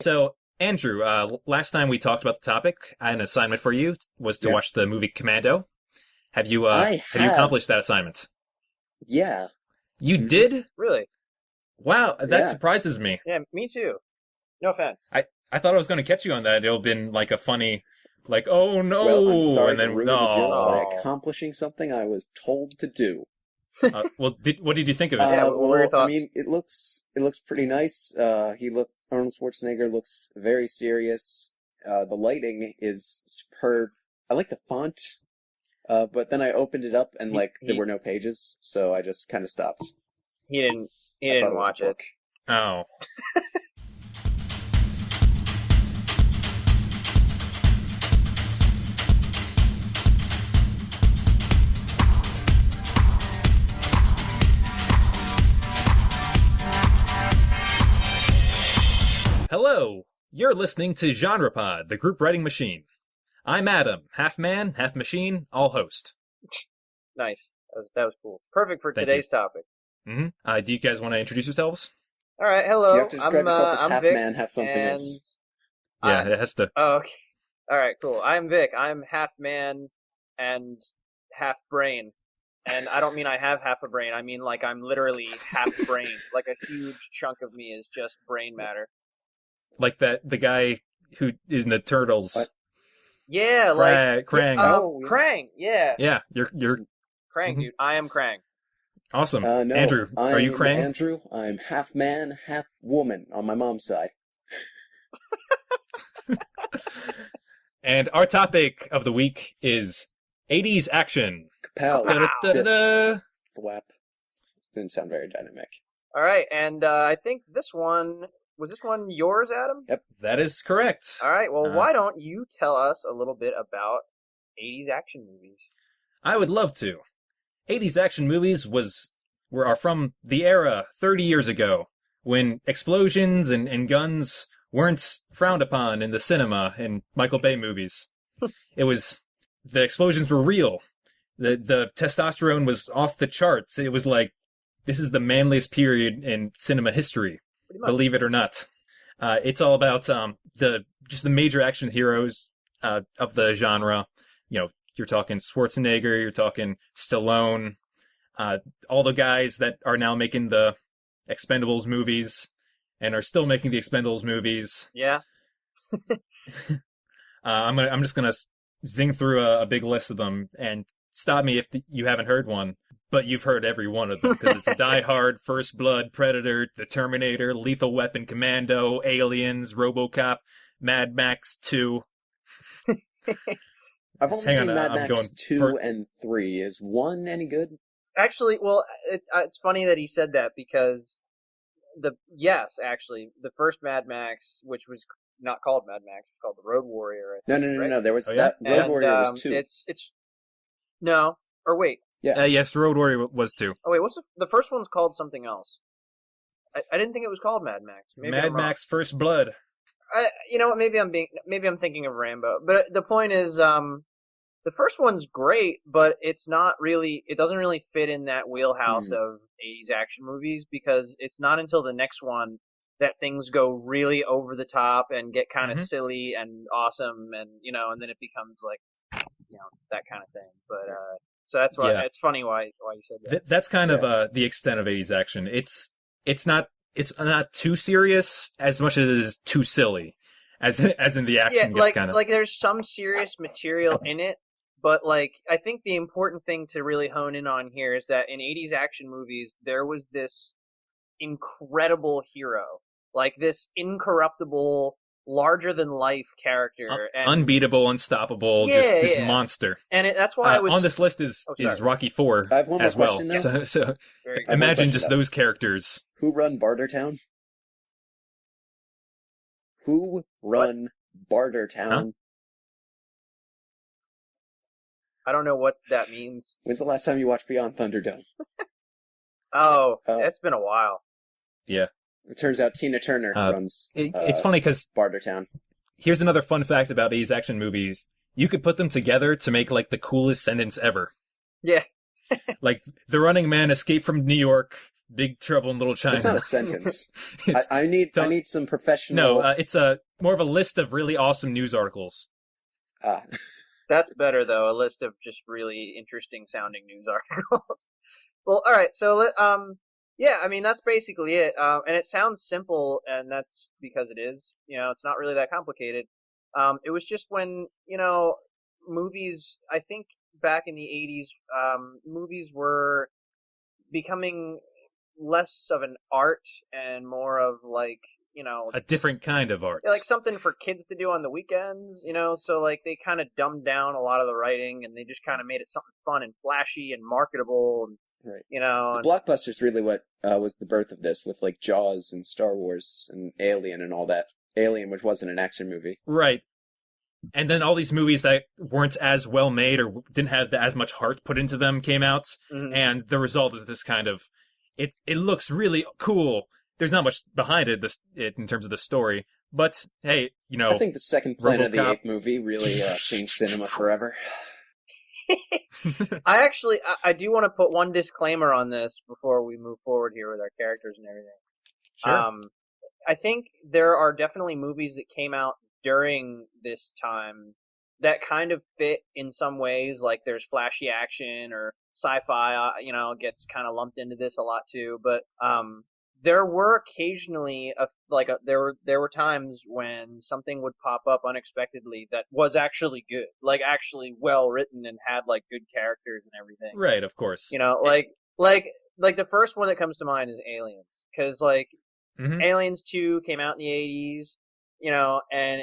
So, Andrew, last time we talked about the topic, I had an assignment for you was to watch the movie Commando. Have you accomplished that assignment? Yeah. You did? Really? Wow, that surprises me. Yeah, me too. No offense. I thought I was going to catch you on that. It'll been like a funny, like, oh no, Well, I'm sorry and then to ruin the joke by accomplishing something I was told to do. Well, what did you think of it? What were your thoughts? I mean, it looks pretty nice. Arnold Schwarzenegger looks very serious. The lighting is superb. I like the font, but then I opened it up and there were no pages, so I just kind of stopped. He didn't watch it. Oh. Hello, you're listening to GenreBot, the group writing machine. I'm Adam, half man, half machine, all host. Nice. That was cool. Perfect for Thank today's topic. Mm-hmm. Do you guys want to introduce yourselves? All right, hello. You have to describe yourself as half Vic, man, half something else. Yeah, it has to. Oh, okay. All right, cool. I'm Vic. I'm half man and half brain. And I don't mean I have half a brain. I mean like I'm literally half brain. Like a huge chunk of me is just brain matter. Like the guy who in the Turtles. What? Yeah, like Krang. Krang. Yeah. Yeah, you're Krang, dude. I am Krang. Awesome. No, Andrew, are you Krang? Andrew, I'm half man, half woman on my mom's side. And our topic of the week is 80s action. Kapow. Da-da-da-da-da. Thwap. Didn't sound very dynamic. All right, and I think this one was yours, Adam? Yep. That is correct. All right, well, why don't you tell us a little bit about 80s action movies? I would love to. 80s action movies are from the era 30 years ago when explosions and guns weren't frowned upon in the cinema in Michael Bay movies. The explosions were real. The testosterone was off the charts. It was like, this is the manliest period in cinema history, believe it or not. It's all about the major action heroes of the genre. You know, you're talking Schwarzenegger, you're talking Stallone, all the guys that are now making the Expendables movies and are still making the Expendables movies. Yeah. I'm just gonna zing through a big list of them and stop me if you haven't heard one, but you've heard every one of them because it's Die Hard, First Blood, Predator, The Terminator, Lethal Weapon, Commando, Aliens, RoboCop, Mad Max 2. I've only seen Mad Max 2 and 3. Is 1 any good? Actually, well, it's funny that he said that because the first Mad Max, which was not called Mad Max, it was called The Road Warrior. I think, No. There was that. Road Warrior was 2. Yes, Road Warrior was 2. Oh wait, the first one's called something else. I didn't think it was called Mad Max. Maybe Mad Max First Blood. You know what? Maybe I'm thinking of Rambo. But the point is, the first one's great, but it doesn't really fit in that wheelhouse of 80s action movies because it's not until the next one that things go really over the top and get kind of silly and awesome and and then it becomes like that kind of thing. But so that's why it's funny why you said that. That's kind of the extent of 80s action. It's not too serious as much as it is too silly, as in the action gets kind of like there's some serious material in it, but like I think the important thing to really hone in on here is that in 80s action movies there was this incredible hero, like this incorruptible, larger than life character, and unbeatable, unstoppable, this monster. And that's why I was on this list is Rocky IV as well. So imagine just those characters. Who run Bartertown? Who run Bartertown? Huh? I don't know what that means. When's the last time you watched Beyond Thunderdome? It's been a while. Yeah. It turns out Tina Turner runs it's funny because Bartertown. Here's another fun fact about these action movies. You could put them together to make the coolest sentence ever. Yeah. The running man escaped from New York, Big Trouble in Little China. That's not a sentence. It's- I need some professional. no, it's more of a list of really awesome news articles. Ah, That's better though. A list of just really interesting sounding news articles. Well, all right. So yeah. I mean, that's basically it. And it sounds simple, and that's because it is. It's not really that complicated. It was just when movies. I think back in the '80s, movies were becoming less of an art and more of like A different kind of art. like something for kids to do on the weekends, so like they kind of dumbed down a lot of the writing and they just kind of made it something fun and flashy and marketable and right. and The blockbuster's really what was the birth of this, with like Jaws and Star Wars and Alien and all that. Alien, which wasn't an action movie. Right. And then all these movies that weren't as well made or didn't have as much heart put into them came out, Mhm. and the result is this kind of it looks really cool. There's not much behind it in terms of the story, but hey, I think the second Planet of the RoboCop. Apes movie really changed cinema forever. I do want to put one disclaimer on this before we move forward here with our characters and everything. Sure. I think there are definitely movies that came out during this time that kind of fit in some ways. Like there's flashy action or sci-fi, gets kind of lumped into this a lot too. But there were occasionally there were times when something would pop up unexpectedly that was actually good, like actually well written and had like good characters and everything. Right, of course. Like the first one that comes to mind is Aliens, because like Mhm. Aliens 2 came out in the 80s, and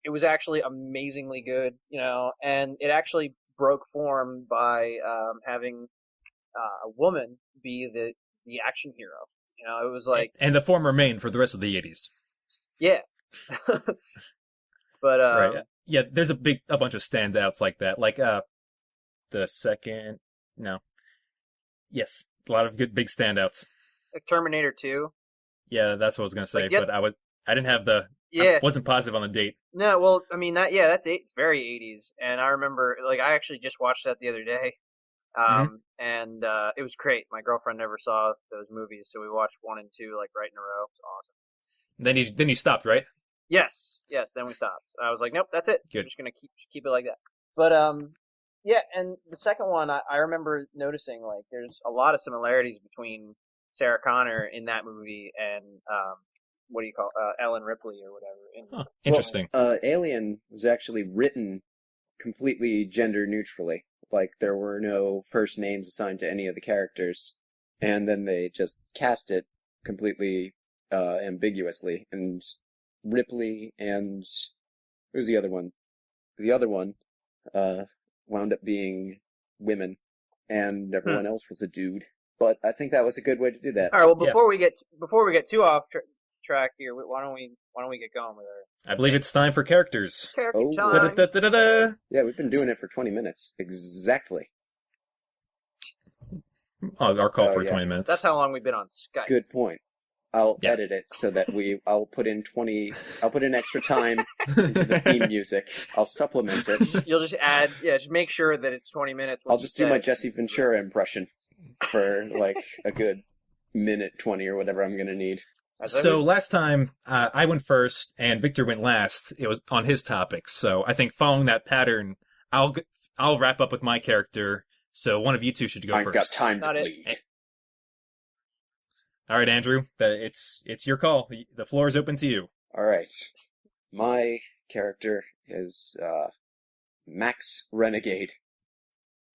it was actually amazingly good, and it actually broke form by having a woman be the action hero. It was like, And the form remained for the rest of the 80s. yeah. But Right. Yeah, there's a bunch of standouts like that. Like the second no. Yes, a lot of good big standouts. like Terminator 2. Yeah, that's what I was gonna say, Like, yep. but I didn't have I Yeah. wasn't positive on the date. No, well, I mean that's it's very 80s, and I remember like I actually just watched that the other day, and it was great. My girlfriend never saw those movies, so we watched 1 and 2 like right in a row. It was awesome. Then you stopped, right? Yes. Then we stopped. I was like, nope, that's it. Good. I'm just gonna keep it like that. But yeah, and the second one, I remember noticing like there's a lot of similarities between Sarah Connor in that movie and what do you call Ellen Ripley or whatever. Huh, interesting. Alien was actually written completely gender neutrally. Like, there were no first names assigned to any of the characters, and then they just cast it completely ambiguously. And Ripley and who's the other one? The other one wound up being women, and everyone else was a dude. But I think that was a good way to do that. All right. Well, before we get too off track here, why don't we get going with our I believe it's time for characters. character Oh, time? Da-da-da-da-da. Yeah, we've been doing it for 20 minutes. Exactly. Oh, our call Oh, for yeah. 20 minutes. That's how long we've been on Skype. Good point. I'll Yeah. edit it so that I'll put in extra time into the theme music. I'll supplement it. You'll just add, just make sure that it's 20 minutes. I'll just do my Jesse Ventura impression for like a good minute 20 or whatever I'm gonna need. So last time I went first and Victor went last. It was on his topic. So I think following that pattern, I'll wrap up with my character. So one of you two should go I've first. got time to Not it. bleed. All right, Andrew. It's your call. The floor is open to you. All right. My character is Max Renegade.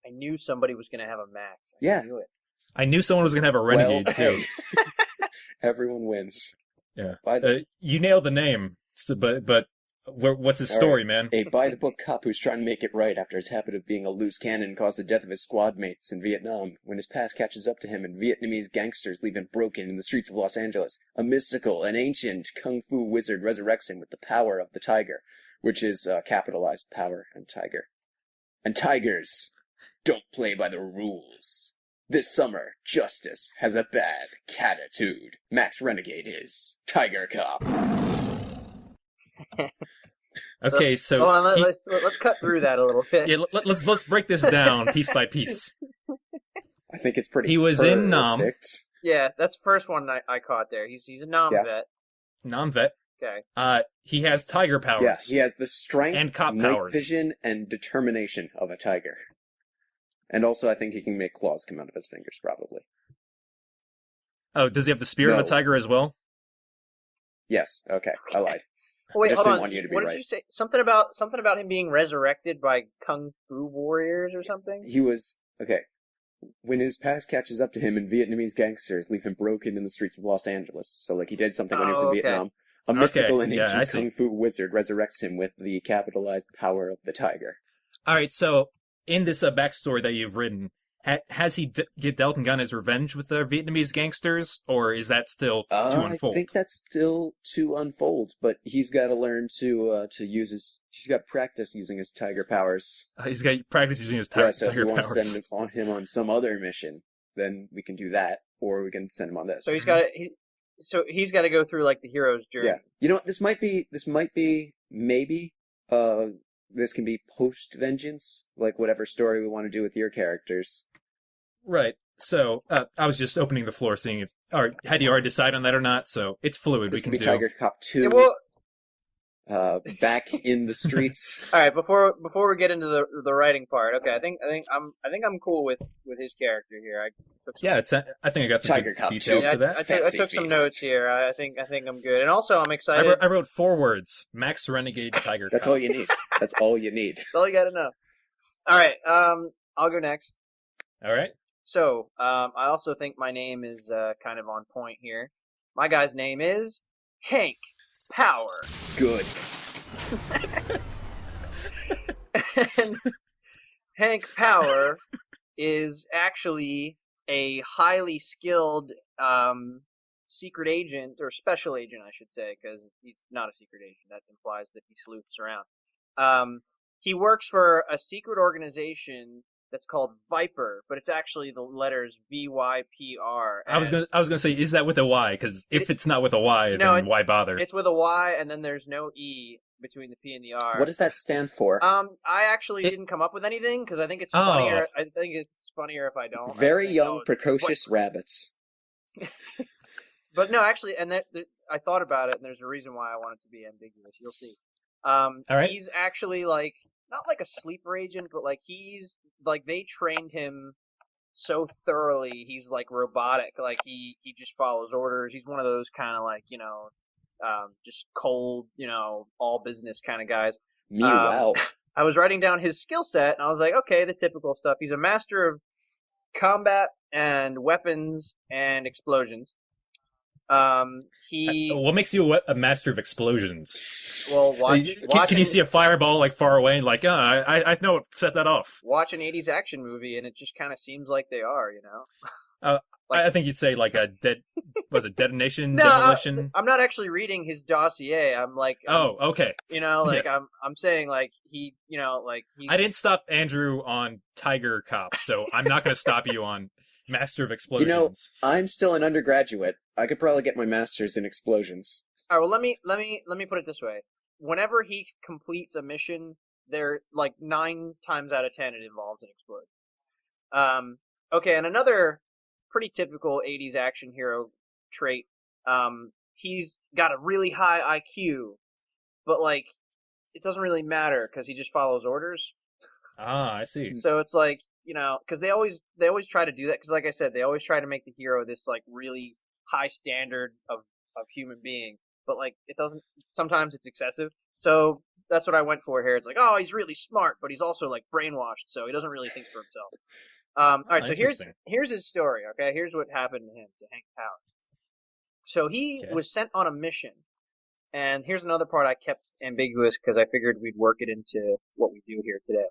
I knew somebody was going to have a Max. Yeah. I knew it. I knew someone was gonna have a renegade Well, too. hey. Everyone wins. Yeah. By the You nailed the name. So, but what's his All story, man? A by-the-book cop who's trying to make it right after his habit of being a loose cannon caused the death of his squad mates in Vietnam. When his past catches up to him and Vietnamese gangsters leave him broken in the streets of Los Angeles, a mystical and ancient kung fu wizard resurrects him with the power of the tiger, which is capitalized power and tiger. And tigers don't play by the rules. This summer, justice has a bad catitude. Max Renegade is Tiger Cop. Okay, so Hold on, let's cut through that a little bit. yeah, let's break this down piece by piece. I think it's pretty He was in Nam. perfect. Yeah, that's the first one I caught there. He's a non-vet. Non-vet. Okay. He has tiger Yeah, powers. he has the strength, And cop night powers. vision, and determination of a tiger. And also, I think he can make claws come out of his fingers, probably. Oh, does he have the spirit of No. a tiger as well? Yes. Okay, I lied. Oh, wait, I just hold didn't on. want you to be What right. did you say? Something about him being resurrected by kung fu warriors or something? He was okay. When his past catches up to him, and Vietnamese gangsters leave him broken in the streets of Los Angeles. So, like, he did something when he was in Oh, okay. Vietnam. A mystical and yeah, I ancient see. kung fu wizard resurrects him with the capitalized power of the tiger. All right, so in this backstory that you've written, has he dealt and gotten his revenge with the Vietnamese gangsters, or is that still to unfold? I think that's still to unfold, but he's got to learn to use his. He's got to practice using his tiger powers. He's got to practice using his Yeah, so if tiger we want to powers. send him on some other mission, then we can do that, or we can send him on this. So he's got to go through like the hero's journey. Yeah, you know what? This might be maybe. This can be post vengeance, like whatever story we want to do with your characters. Right. So I was just opening the floor, seeing if, or had you already decided on that or not? So it's fluid. This We can could be do. Tiger Cop 2. Yeah, well, Back in the streets. all right. Before we get into the writing part, okay. I think I'm cool with his character here. Yeah, I think I got some Tiger good Cop details 2. for that. I Fancy took some feast. notes here. I think I'm good, and also I'm excited. I wrote 4 words: Max Renegade Tiger. That's Cop. all you need. That's all you need. That's all you got to know. All right. I'll go next. All right. So, I also think my name is kind of on point here. My guy's name is Hank Power. Good. And Hank Power is actually a highly skilled secret agent, or special agent, I should say, because he's not a secret agent. That implies that he sleuths around. He works for a secret organization that's called Viper, but it's actually the letters VYPR. I was gonna say, is that with a Y? Because if it's not with a Y, then why bother? It's with a Y, and then there's no E between the P and the R. What does that stand for? I actually didn't come up with anything because I think it's funnier. I think it's funnier if I don't. Very young, precocious rabbits. But no, actually, and I thought about it, and there's a reason why I want it to be ambiguous. You'll see. All right. He's actually like not like a sleeper agent, but like he's like they trained him so thoroughly. He's like robotic. Like he just follows orders. He's one of those kind of like just cold, all business kind of guys. Wow. I was writing down his skill set, and I was like, okay, the typical stuff. He's a master of combat and weapons and explosions. What makes you a master of explosions? Well, can you see a fireball like far away and like, I know what set that off? Watch an 80s action movie, and it just kind of seems like they are, I think you'd say like a detonation, No, demolition? I'm not actually reading his dossier. I'm like, okay. Like Yes. I'm saying like he, like he. I didn't stop Andrew on Tiger Cop, so I'm not going to stop you on Master of Explosions. I'm still an undergraduate. I could probably get my master's in explosions. All right, well, let me put it this way. Whenever he completes a mission, there like 9 times out of 10 it involves an explosion. Okay, and another pretty typical 80s action hero trait. He's got a really high IQ, but like it doesn't really matter because he just follows orders. Ah, I see. So it's like, because they always try to do that. Because like I said, they always try to make the hero this like really high standard of human being. But like it doesn't. Sometimes it's excessive. So that's what I went for here. It's like, oh, he's really smart, but he's also like brainwashed, so he doesn't really think for himself. All right, so here's his story. Okay, here's what happened to him, to Hank Power. So he was sent on a mission, and here's another part I kept ambiguous because I figured we'd work it into what we do here today.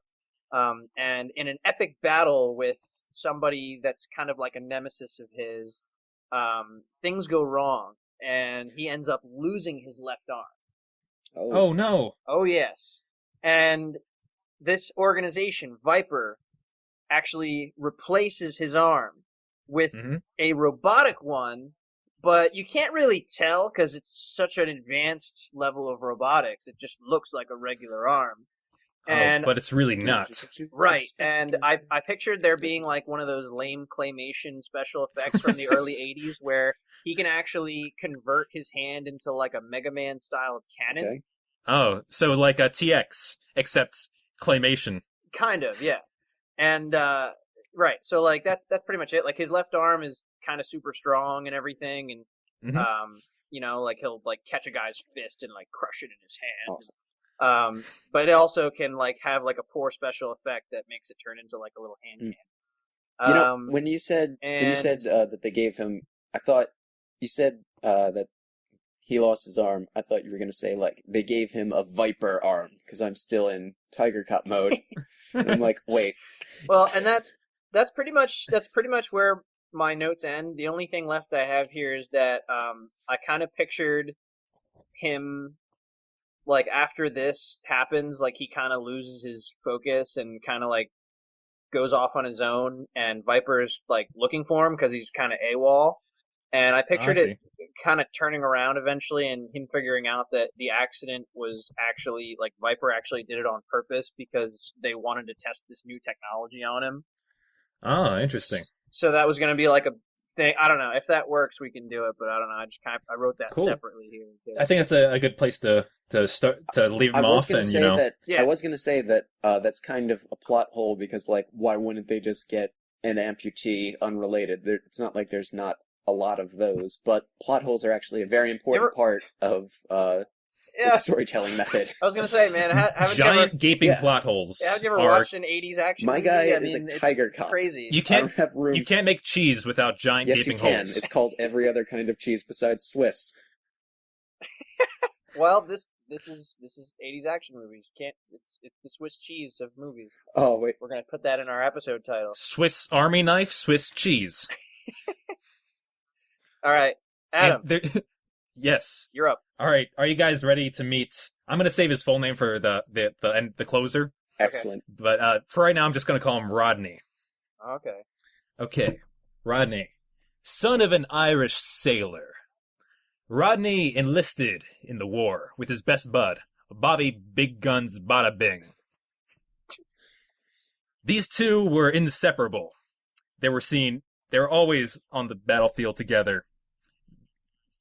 And in an epic battle with somebody that's kind of like a nemesis of his, things go wrong, and he ends up losing his left arm. Oh no! Oh yes, and this organization, Viper, actually replaces his arm with a robotic one, but you can't really tell because it's such an advanced level of robotics. It just looks like a regular arm. And but it's really not. right, and I pictured there being like one of those lame claymation special effects from the early '80s where he can actually convert his hand into like a Mega Man style cannon. Okay. Oh, so like a TX, except claymation. Kind of, yeah. And right, so like that's pretty much it. Like his left arm is kind of super strong and everything, and Mhm. you know, like he'll like catch a guy's fist and like crush it in his hand. Awesome. But it also can like have like a poor special effect that makes it turn into like a little hand cannon. You know, when you said and- that they gave him, I thought you said that he lost his arm. I thought you were going to say like they gave him a viper arm because I'm still in Tiger Cop mode. And I'm like, wait. Well, and that's pretty much where my notes end. The only thing left I have here is that I kind of pictured him like after this happens, like he kind of loses his focus and kind of like goes off on his own, and Viper's like looking for him because he's kind of AWOL. And I pictured it kind of turning around eventually, and him figuring out that the accident was actually like Viper actually did it on purpose because they wanted to test this new technology on him. Oh, interesting. So that was going to be like a thing. I don't know if that works. We can do it, but I don't know. I just I wrote that Cool. separately here. I think that's a good place to start to leave him off, and you know. I was going to say that that's kind of a plot hole because like why wouldn't they just get an amputee unrelated? It's not like there's not a lot of those, but plot holes are actually a very important part of the storytelling method. I was gonna say, man, haven't Giant you ever, gaping plot holes. Haven't you ever watched an '80s action My movie? guy I is mean, a Tiger it's Cop. crazy. You I don't can't have room. you can't make cheese without giant Yes, gaping you can. holes. It's called every other kind of cheese besides Swiss. Well, this is '80s action movies. Can't it's the Swiss cheese of movies. Oh wait, We're gonna put that in our episode title. Swiss Army knife, Swiss cheese. All right, Adam, yes. you're up. All right. Are you guys ready to meet? I'm gonna save his full name for the closer. excellent. But for right now, I'm just gonna call him Rodney. Okay. Okay, Rodney, son of an Irish sailor. Rodney enlisted in the war with his best bud, Bobby Big Guns Bada Bing. These two were inseparable. They were always on the battlefield together,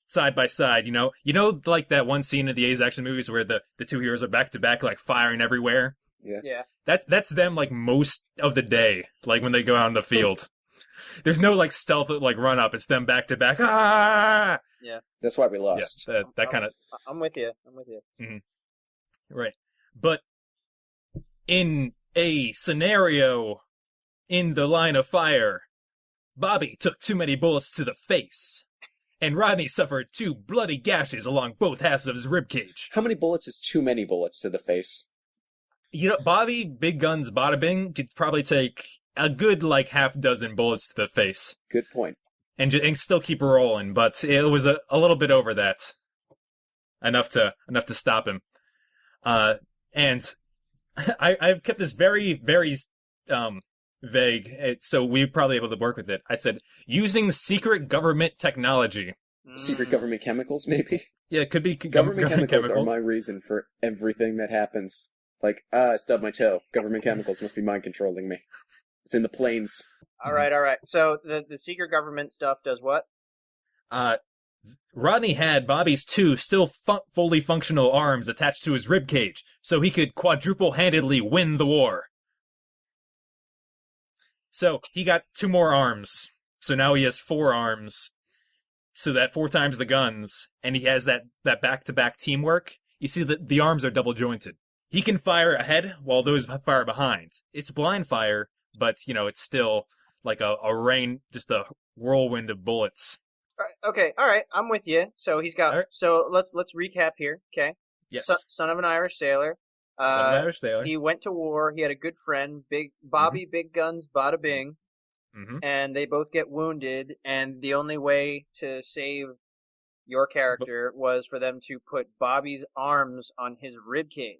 side by side. You know, like that one scene in the '80s action movies where the two heroes are back to back, like firing everywhere. Yeah. That's them like most of the day, like when they go out in the field. There's no like stealth like run up. It's them back to back. Ah! Yeah. That's why we lost. Yeah, that kind of. I'm with you. Right. But in a scenario in the line of fire, Bobby took too many bullets to the face, and Rodney suffered 2 bloody gashes along both halves of his ribcage. How many bullets is too many bullets to the face? You know, Bobby Big Guns Bada Bing could probably take a good like half dozen bullets to the face. Good point. And still keep rolling, but it was a little bit over that. Enough to stop him. And I've kept this very, very vague, so we're probably able to work with it. I said, using secret government technology. Secret government chemicals, maybe? Yeah, it could be Government chemicals are my reason for everything that happens. Like, I stubbed my toe. Government chemicals must be mind controlling me. It's in the planes. All right. So the secret government stuff does what? Rodney had Bobby's 2 still fully functional arms attached to his ribcage, so he could quadruple-handedly win the war. So he got 2 more arms. So now he has 4 arms. So that 4 times the guns, and he has that back-to-back teamwork. You see that the arms are double-jointed. He can fire ahead while those fire behind. It's blind fire, but it's still like a rain, just a whirlwind of bullets. Okay, all right, I'm with you. So he's got. Right. So let's recap here. Okay. Yes. Son of an Irish sailor. Son of an Irish sailor. He went to war. He had a good friend, Bobby Big Guns Bada Bing, and they both get wounded. And the only way to save your character was for them to put Bobby's arms on his rib cage.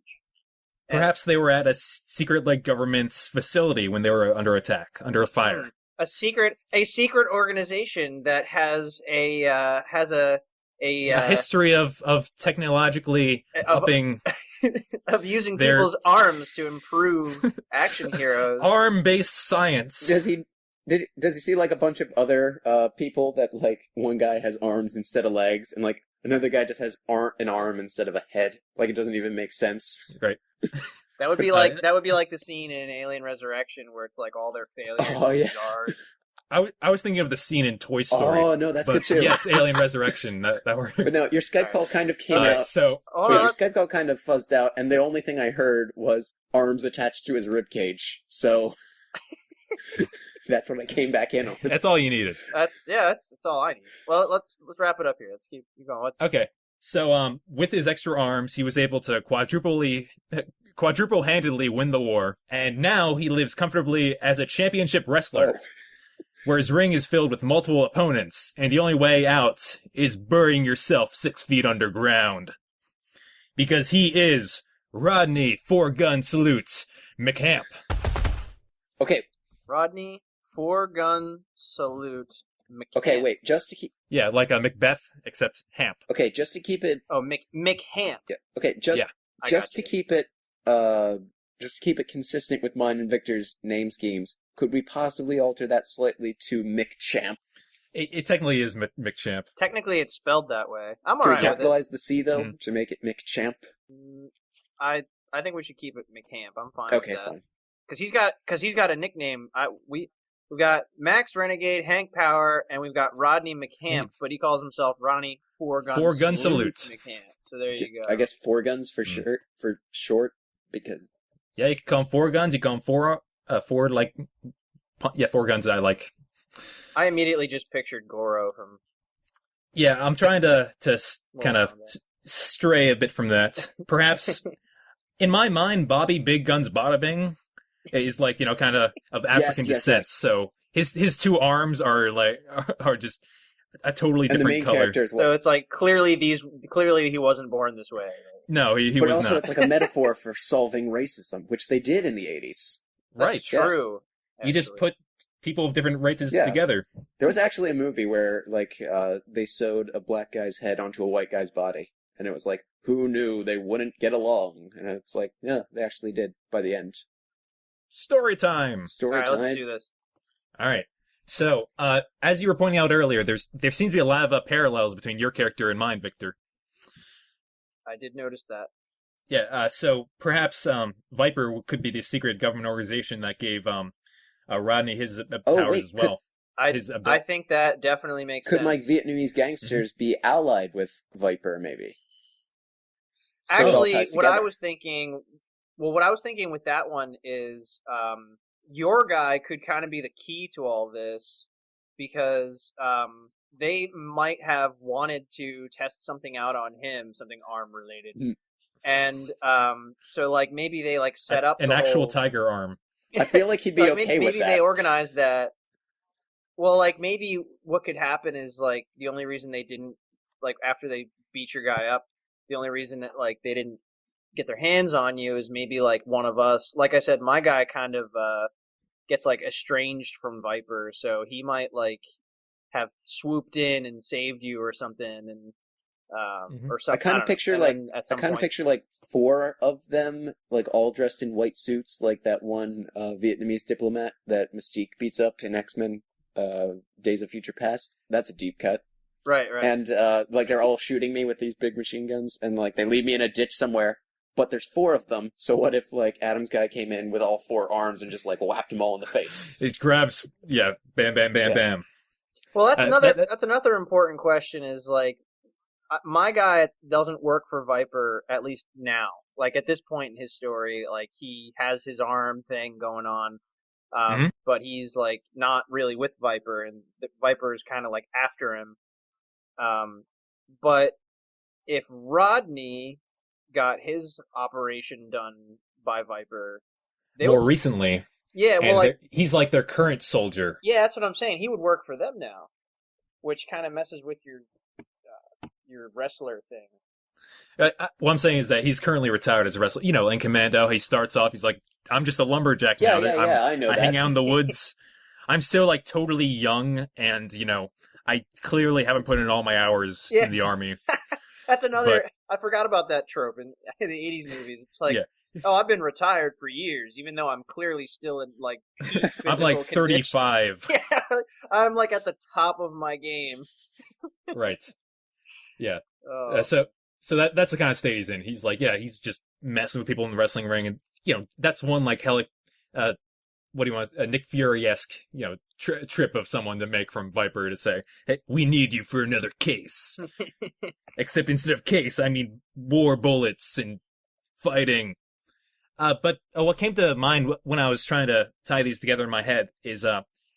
Perhaps they were at a secret like government's facility when they were under attack, under fire. A secret organization that has a a history of technologically upping of using They're- people's arms to improve action heroes. Arm-based science. Does he see like a bunch of other people that like one guy has arms instead of legs and like another guy just has an arm instead of a head? Like it doesn't even make sense. Right. That would be like the scene in Alien Resurrection where it's like all their failures. Oh, yeah. Are. I was thinking of the scene in Toy Story. Oh no, that's but good too. yes, Alien Resurrection. That worked. But no, your Skype call kind of came Okay, out. so Oh, Your no, Skype call kind of fuzzed out, and the only thing I heard was arms attached to his rib cage. So that's when I came back in on. that's all you needed. that's all I need. Well, let's wrap it up here. Let's keep going. Okay. So with his extra arms, he was able to quadruple-handedly win the war, and now he lives comfortably as a championship wrestler, where his ring is filled with multiple opponents, and the only way out is burying yourself 6 feet underground. Because he is Rodney Four-Gun Salute McCamp. Okay, Rodney, 4-gun salute. McCann. okay, wait. Just to keep. Yeah, like a Macbeth, except Hamp. Okay, just to keep it. Oh, McHamp. Yeah. Okay, just Yeah, I just got to you. keep it. Just to keep it consistent with mine and Victor's name schemes. Could we possibly alter that slightly to McChamp? It technically is McChamp. Technically, it's spelled that way. I'm Can we alright with it. capitalize the C though Mhm. to make it McChamp? I think we should keep it McCamp. I'm fine Okay, with that. fine. Because he's got a nickname. We've got Max Renegade, Hank Power, and we've got Rodney McCamp, but he calls himself Ronnie Four-Gun Salute. McCamp. So there you go. I guess 4 guns for short because Yeah, you can call him 4 guns. You call him four like, yeah, 4 guns. I like. I immediately just pictured Goro from. Yeah, I'm trying to kind of Well, stray a bit from that. Perhaps in my mind, Bobby Big Guns Bada Bing is like kind of African yes, descent. yes. So his 2 arms are just a totally and the different main color. character is So it's like clearly he wasn't born this way. No, he but was also not. it's like a metaphor for solving racism, which they did in the 80s. Right. That's true. You just actually. put people of different races Yeah. together. There was actually a movie where like they sewed a black guy's head onto a white guy's body, and it was like, who knew they wouldn't get along? And it's like, yeah, they actually did by the end. Story time. Story All right, time. let's do this. All right. So, as you were pointing out earlier, there seems to be a lot of parallels between your character and mine, Victor. I did notice that. Yeah. So perhaps Viper could be the secret government organization that gave Rodney his powers wait, as well. I His I think that definitely makes Could sense. like Vietnamese gangsters be allied with Viper, maybe? Actually, ties what I together. was thinking, what I was thinking with that one is, your guy could kind of be the key to all this because they might have wanted to test something out on him, something arm related, Hmm. and so like maybe they like set up an the actual whole... tiger arm. I feel like he'd be Like, okay maybe with that. they organized that. Well, like maybe what could happen is like the only reason they didn't like after they beat your guy up, the only reason that like they didn't get their hands on you is maybe like one of us. Like I said, my guy kind of gets like estranged from Viper, so he might like have swooped in and saved you or something, and or something. I kind of picture like point, like 4 of them, like all dressed in white suits, like that one Vietnamese diplomat that Mystique beats up in X-Men Days of Future Past. That's a deep cut. right. And like they're all shooting me with these big machine guns, and like they leave me in a ditch somewhere. But there's 4 of them, so what if like Adam's guy came in with all 4 arms and just like whacked them all in the face? It grabs, bam, bam, bam, Yeah. bam. Well, that's that- that's another important question. Is like my guy doesn't work for Viper, at least now. Like at this point in his story, like he has his arm thing going on, Mhm. but he's like not really with Viper, and the Viper is kind of like after him. But if Rodney got his operation done by Viper, they More would, recently, yeah, well, and like he's like their current soldier. yeah, that's what I'm saying. He would work for them now, which kind of messes with your wrestler thing. What I'm saying is that he's currently retired as a wrestler. In Commando, he starts off, he's like, I'm just a lumberjack Yeah, now. yeah, I know I that. hang out in the woods. I'm still like totally young, and I clearly haven't put in all my hours Yeah. in the army. That's another. I forgot about that trope in the 80s movies. It's like, Yeah. oh, I've been retired for years, even though I'm clearly still in like peak physical I'm like condition. 35. Yeah, I'm like at the top of my game. Right. Yeah. Oh. So that's the kind of state he's in. He's like, yeah, he's just messing with people in the wrestling ring, and that's one like what do you want? A Nick Fury-esque, trip of someone to make from Viper to say, hey, we need you for another case. Except instead of case, I mean war bullets and fighting. But what came to mind when I was trying to tie these together in my head is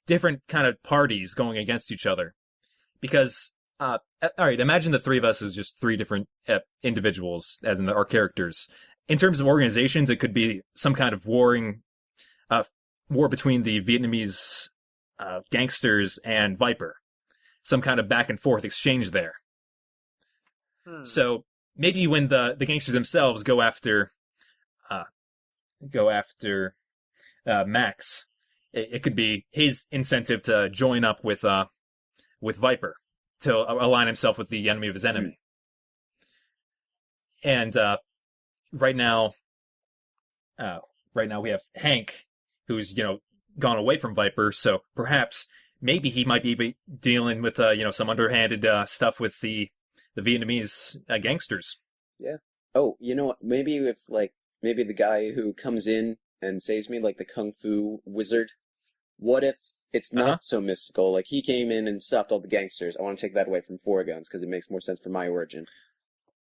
different kind of parties going against each other. Because, all right, imagine the three of us as just three different individuals, as in our characters. In terms of organizations, it could be some kind of war between the Vietnamese gangsters and Viper. Some kind of back and forth exchange there. So maybe when the gangsters themselves go after Max, it could be his incentive to join up with Viper to align himself with the enemy of his enemy. And right now we have Hank, who's gone away from Viper, so perhaps maybe he might be dealing with some underhanded stuff with the Vietnamese gangsters. Yeah. Oh, you know what? Maybe if maybe the guy who comes in and saves me, like the kung fu wizard. What if it's not so mystical? Like he came in and stopped all the gangsters. I want to take that away from Four Guns because it makes more sense for my origin.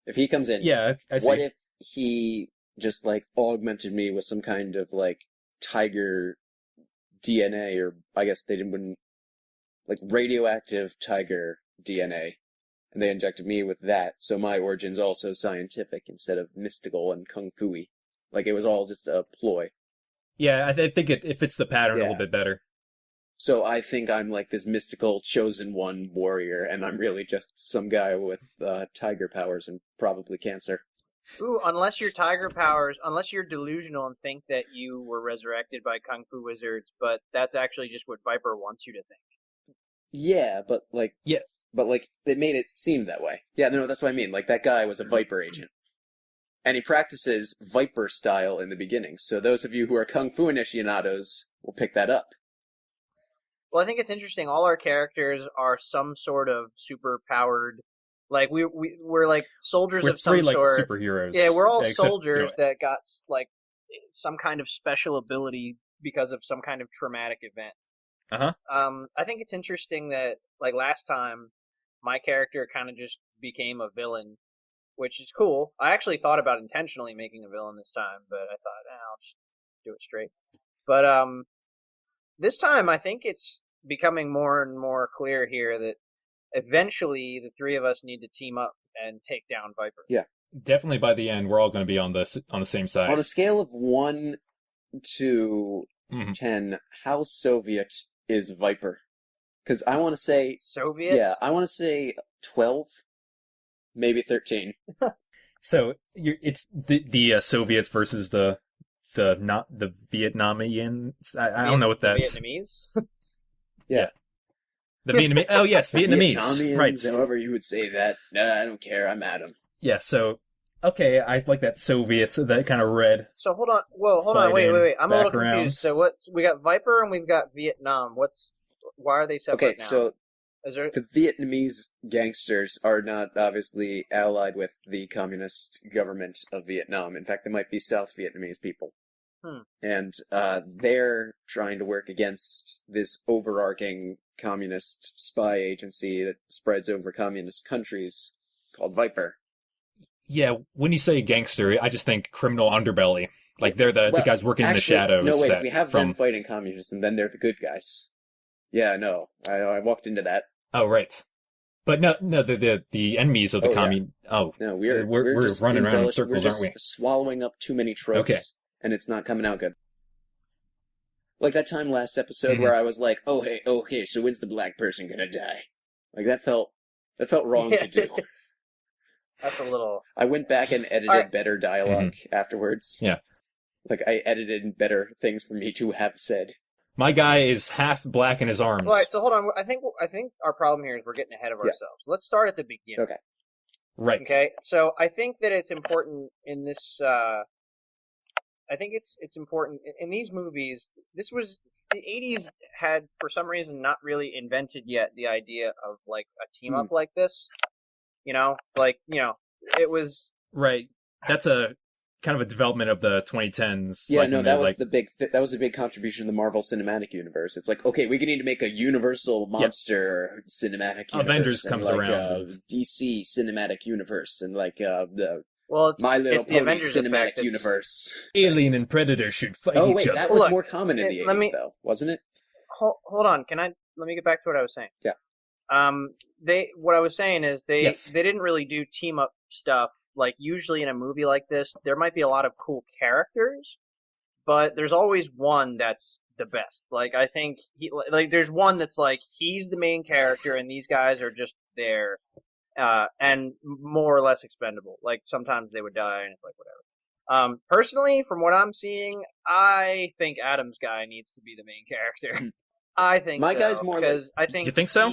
If he comes in, yeah, I see. What if he just augmented me with some kind of tiger DNA, or I guess they wouldn't, radioactive tiger DNA, and they injected me with that, so my origin's also scientific instead of mystical and kung fu-y. It was all just a ploy. Yeah, I think it fits the pattern a little bit better. So I think I'm this mystical chosen one warrior, and I'm really just some guy with tiger powers and probably cancer. Ooh, unless you're delusional and think that you were resurrected by kung fu wizards, but that's actually just what Viper wants you to think. Yeah, but they made it seem that way. Yeah, no, that's what I mean. That guy was a Viper agent. And he practices Viper style in the beginning, so those of you who are kung fu aficionados will pick that up. Well, I think it's interesting. All our characters are some sort of super powered. We're soldiers of some sort. We're superheroes. Yeah, we're all soldiers that got some kind of special ability because of some kind of traumatic event. I think it's interesting that last time, my character kind of just became a villain, which is cool. I actually thought about intentionally making a villain this time, but I thought, I'll just do it straight. But this time, I think it's becoming more and more clear here that eventually the three of us need to team up and take down Viper. Yeah. Definitely by the end, we're all going to be on the same side. On a scale of 1 to 10, how Soviet is Viper? Because I want to say... Soviet? Yeah, I want to say 12, maybe 13. So it's the Soviets versus the Vietnamians. I don't know what that. Vietnamese. Yeah. The Vietnamese. Oh yes, Vietnamese. Right. However you would say that. No, I don't care. I'm Adam. Yeah. So okay, I like that Soviets. That kind of red. So hold on. Whoa, hold on. Wait. I'm a little confused. So we got Viper and we've got Vietnam. Why are they separate now? So the Vietnamese gangsters are not obviously allied with the communist government of Vietnam. In fact, they might be South Vietnamese people. And they're trying to work against this overarching communist spy agency that spreads over communist countries called Viper. Yeah, when you say gangster, I just think criminal underbelly. They're the guys working in the shadows. No, wait, we have them fighting communists, and then they're the good guys. Yeah, no, I walked into that. Oh, right. But no, the enemies of the commune. Yeah. Oh, no, we're running around in circles, aren't we? Swallowing up too many tropes, and it's not coming out good. Like that time last episode where I was like, "Oh, hey, okay, so when's the black person gonna die?" That felt wrong to do. That's a little... I went back and edited better dialogue afterwards. Yeah. I edited better things for me to have said. My guy is half black in his arms. All right, so hold on. I think our problem here is we're getting ahead of ourselves. Let's start at the beginning. Okay. Right. Okay, so I think that it's important in this. I think it's important in these movies. This was the '80s had for some reason not really invented yet the idea of like a team up like this. It was Right. That's a kind of a development of the 2010s. Yeah, like, no, when that they're, was like, the big that was a big contribution to the Marvel Cinematic Universe. It's like, okay, we need to make a Universal monster cinematic universe. Avengers and comes like, around. DC Cinematic Universe and like the well, it's My Little it's the Pony Avengers Cinematic effect that's- Universe. Alien and Predator should fight Oh each wait, other. that was Look, more common in the let 80s me- though, wasn't it? Hold on, let me get back to what I was saying. Yeah. What I was saying is they Yes. didn't really do team up stuff. Like usually in a movie like this, there might be a lot of cool characters, but there's always one that's the best. Like I think there's one that's like he's the main character and these guys are just there, and more or less expendable. Like sometimes they would die and it's like whatever. Personally, from what I'm seeing, I think Adam's guy needs to be the main character. I think My so, guy's more because I think You think so?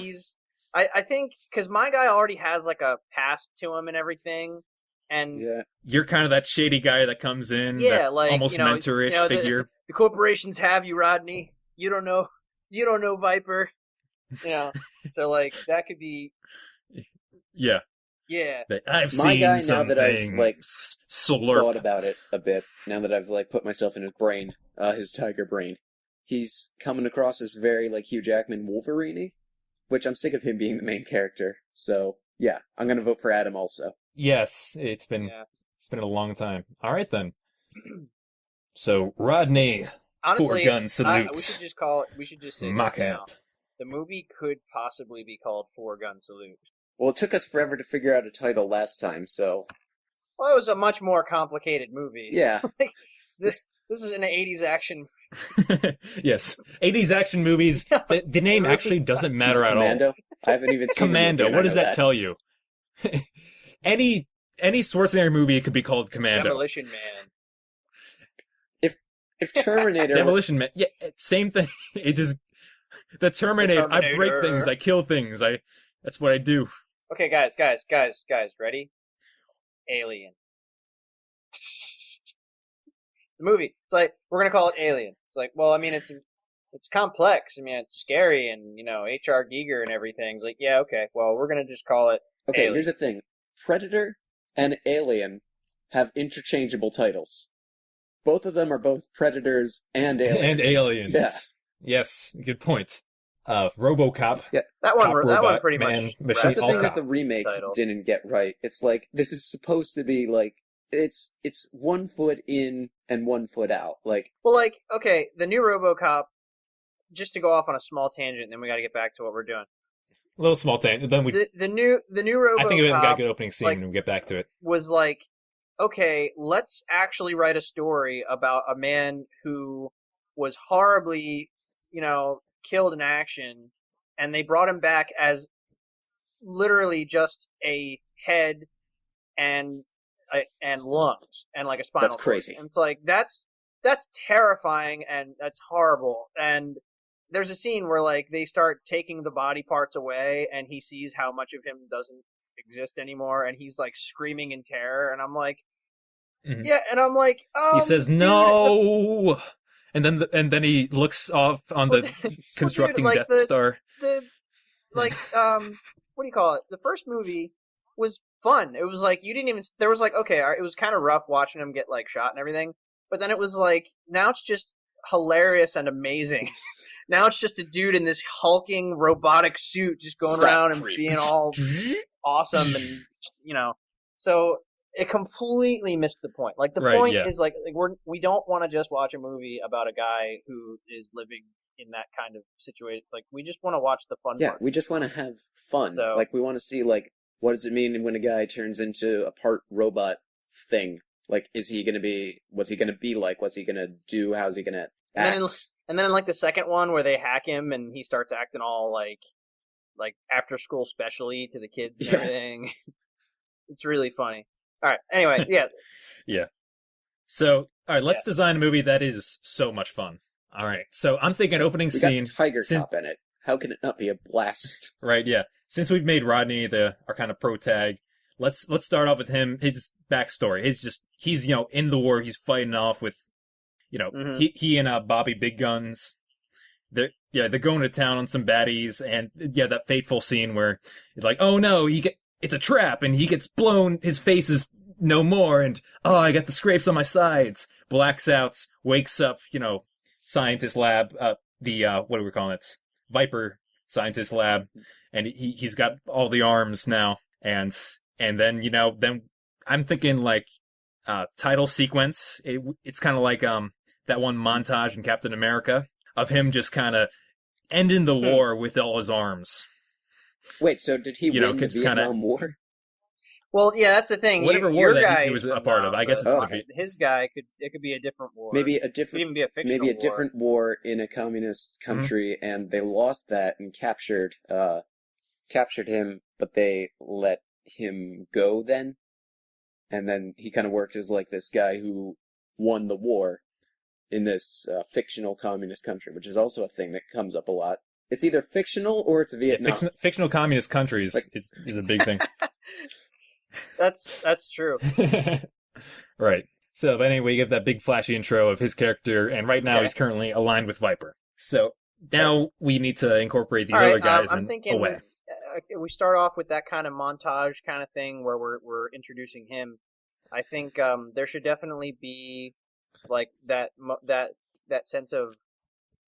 I think because my guy already has like a past to him and everything, and Yeah. You're kind of that shady guy that comes in, Yeah, that like, almost mentor-ish figure. the corporations have you, Rodney. You don't know Viper. So like that could be Yeah. yeah. I've My seen guy, now some that I've, things. like, Slurp. Thought about it a bit now that I've like put myself in his brain, his tiger brain. He's coming across as very like Hugh Jackman Wolverine, which I'm sick of him being the main character. So yeah, I'm gonna vote for Adam also. Yes, it's been Yeah. a long time. All right then. So Rodney, Honestly, Four Gun we Salute. should just call it. We should just say Mock this now. up. The movie could possibly be called Four Gun Salute. Well, it took us forever to figure out a title last time, so Well, it was a much more complicated movie. yeah. This is an '80s action. Yes, 80s action movies. The name Really? actually doesn't matter at all. Commando. I haven't even seen the Commando. movie, and What I does know that tell you? any Schwarzenegger movie could be called Commando. Demolition Man. If Terminator, Demolition Man. Yeah, same thing. It just the Terminator. I break Terminator. things. I kill things. That's what I do. Okay, guys, ready? Alien. The movie. It's like we're gonna call it Alien. It's like, well, I mean, it's complex. I mean, it's scary, and H.R. Giger and everything. It's like, yeah, okay. Well, we're gonna just call it. okay, Alien. here's the thing: Predator and Alien have interchangeable titles. Both of them are both Predators and Aliens. And aliens. Yeah. Yes, good point. RoboCop. Yeah. That one Robot pretty Man, much. Machine That's the All thing that Cop. the remake Title. didn't get right. It's like this is supposed to be like it's 1 foot in and 1 foot out. Like Well, like, okay, the new RoboCop. Just to go off on a small tangent, and then we got to get back to what we're doing. A little small tangent. Then we. The new RoboCop. I think we got a good opening scene like, when we get back to it. was like, okay, let's actually write a story about a man who was horribly, killed in action, and they brought him back as literally just a head and lungs and like a spinal That's cord. crazy. And it's like that's terrifying and that's horrible. And there's a scene where like they start taking the body parts away, and he sees how much of him doesn't exist anymore, and he's like screaming in terror, and I'm like, Mhm. yeah, and I'm like, He says dude, no, and then he looks off on the constructing like Death Star. the like what do you call it? The first movie was fun. It was like you didn't even there was like okay, it was kind of rough watching him get like shot and everything, but then it was like now it's just hilarious and amazing. Now it's just a dude in this hulking robotic suit just going around and being all awesome and so it completely missed the point. Like the Right, point yeah. is like we don't want to just watch a movie about a guy who is living in that kind of situation. It's like we just want to watch the fun yeah, part. we just want to have fun. So- Like we want to see like what does it mean when a guy turns into a part robot thing? Like what's he gonna be like? What's he gonna do? How's he gonna act? And then in like the second one where they hack him and he starts acting all like after school specially to the kids and Yeah. everything. It's really funny. All right. Anyway, yeah. Yeah. So, all right, let's Yes. design a movie that is so much fun. All right. So I'm thinking opening We scene. got Tiger sin- Cop in it. How can it not be a blast? Right, yeah. Since we've made Rodney our kind of pro tag, let's start off with him, his backstory. He's in the war. He's fighting off with, he and Bobby Big Guns. They're going to town on some baddies, and that fateful scene where it's like, oh no, it's a trap, and he gets blown. His face is no more, and I got the scrapes on my sides. Blacks out, wakes up, scientist lab, what are we calling it? Viper scientist lab, and he's got all the arms now, and then then I'm thinking like title sequence. It's kind of like that one montage in Captain America of him just kind of ending the war with all his arms. Wait, so did he win the Vietnam War? Well, yeah, that's the thing. Whatever war that he was a part of, I guess his guy could be a different war. Maybe a different, even be a fictional maybe a different war in a communist country, and they lost that and captured him, but they let him go then, and then he kind of worked as like this guy who won the war in this fictional communist country, which is also a thing that comes up a lot. It's either fictional or it's Vietnam. Yeah, fictional communist countries is a big thing. That's true. Right. So, but anyway, you get that big flashy intro of his character, and right now he's currently aligned with Viper. So now we need to incorporate these other guys I'm thinking, away. We start off with that kind of montage kind of thing where we're introducing him. I think there should definitely be like that sense of,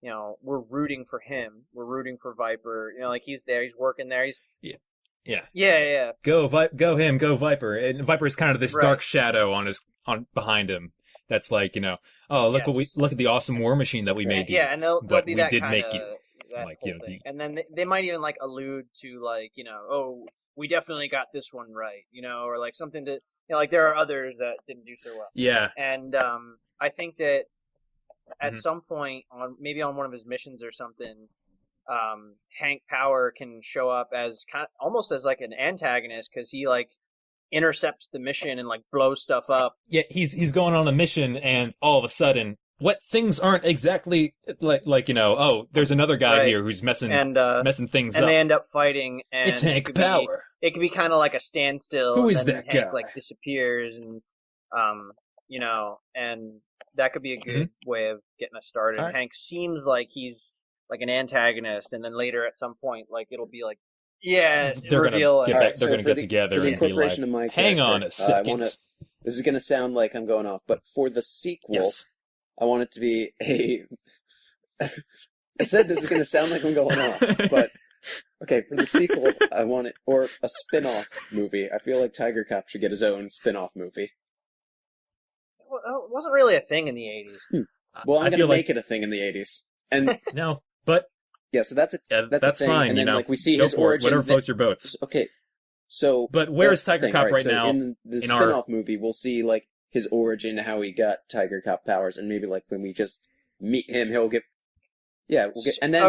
we're rooting for him. We're rooting for Viper. Like he's there, he's working there. Yeah. Go Viper. And Viper is kind of this dark shadow on behind him. That's like, look at the awesome war machine that we made you. Yeah, and they'll but be we that did kind make of, you. that like, whole thing. And then they might even like allude to like, we definitely got this one right, or like something to, like there are others that didn't do so well. Yeah. And I think that at some point maybe on one of his missions or something, Hank Power can show up as almost as like an antagonist, because he like intercepts the mission and like blows stuff up. Yeah, he's going on a mission, and all of a sudden, things aren't exactly like there's another guy here who's messing things up, and they end up fighting. And it's Hank Power. It could be kind of like a standstill. Who is that Hank, guy? like disappears, and and that could be a good way of getting us started. Right. Hank seems like he's like an antagonist, and then later at some point, like it'll be like, they're gonna get together for the and be like, of my hang on a second. This is gonna sound like I'm going off, but for the sequel, I want it to be I said this is gonna sound like I'm going off, but okay, for the sequel, I want it, or a spin-off movie. I feel like Tiger Cop should get his own spin-off movie. Well, it wasn't really a thing in the 80s. Well, I'm going to make it a thing in the 80s. And no, but yeah, so that's that's fine. And then like we see his origin. Whatever floats your boats. Okay, so but where is Tiger Cop right now? In the spin-off movie, we'll see like his origin, how he got Tiger Cop powers, and maybe like when we just meet him, he'll get. Yeah, we'll get, and then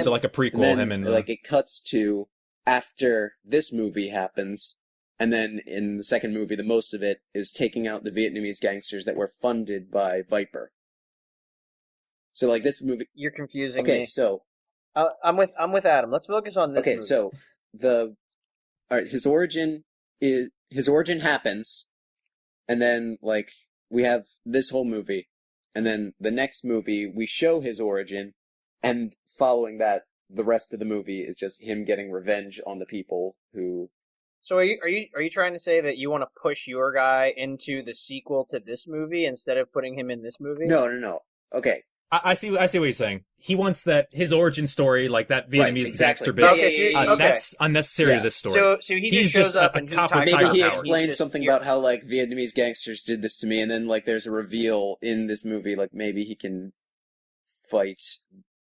so like a prequel, him and like it cuts to after this movie happens. And then in the second movie, the most of it is taking out the Vietnamese gangsters that were funded by Viper. So, like this movie, you're confusing me. Okay, so I'm with Adam. Let's focus on this. Okay, movie. So all right, his origin happens, and then like we have this whole movie, and then the next movie we show his origin, and following that, the rest of the movie is just him getting revenge on the people who. So are you trying to say that you want to push your guy into the sequel to this movie instead of putting him in this movie? No. Okay. I see what you're saying. He wants that his origin story, like that Vietnamese gangster bit. That's unnecessary to this story. So he just shows up and maybe he explains something about how like Vietnamese gangsters did this to me, and then like there's a reveal in this movie, like maybe he can fight.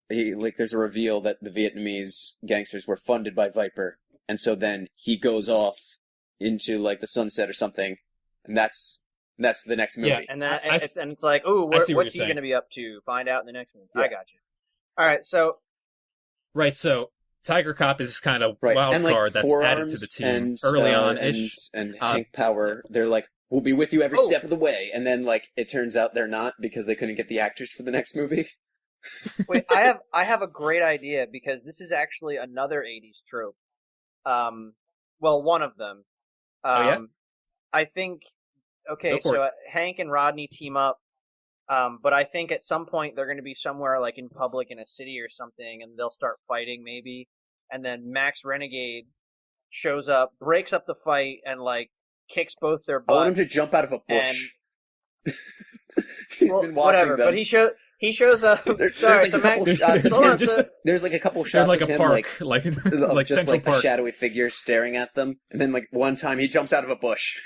There's a reveal that the Vietnamese gangsters were funded by Viper. And so then he goes off into like the sunset or something, and that's the next movie. Yeah, and it's like, oh, what's he going to be up to? Find out in the next movie. Yeah. I got you. All right, so Tiger Cop is this kind of wild card that's added to the team early on-ish. And Hank Power, they're like, we'll be with you every step of the way, and then like it turns out they're not because they couldn't get the actors for the next movie. Wait, I have a great idea, because this is actually another 80s trope. Well, one of them. yeah? I think, okay, Go for so it. Hank and Rodney team up, but I think at some point they're going to be somewhere like in public in a city or something, and they'll start fighting maybe, and then Max Renegade shows up, breaks up the fight, and like kicks both their I want him butts. to jump out of a And bush. He's well, been watching whatever, them. but he shows up. There's Sorry, like so a couple Max. shots of Hold him. on, so, There's like a couple They're shots in like of a him, park, like of like just Central like a Park. shadowy figure staring at them, and then like one time he jumps out of a bush.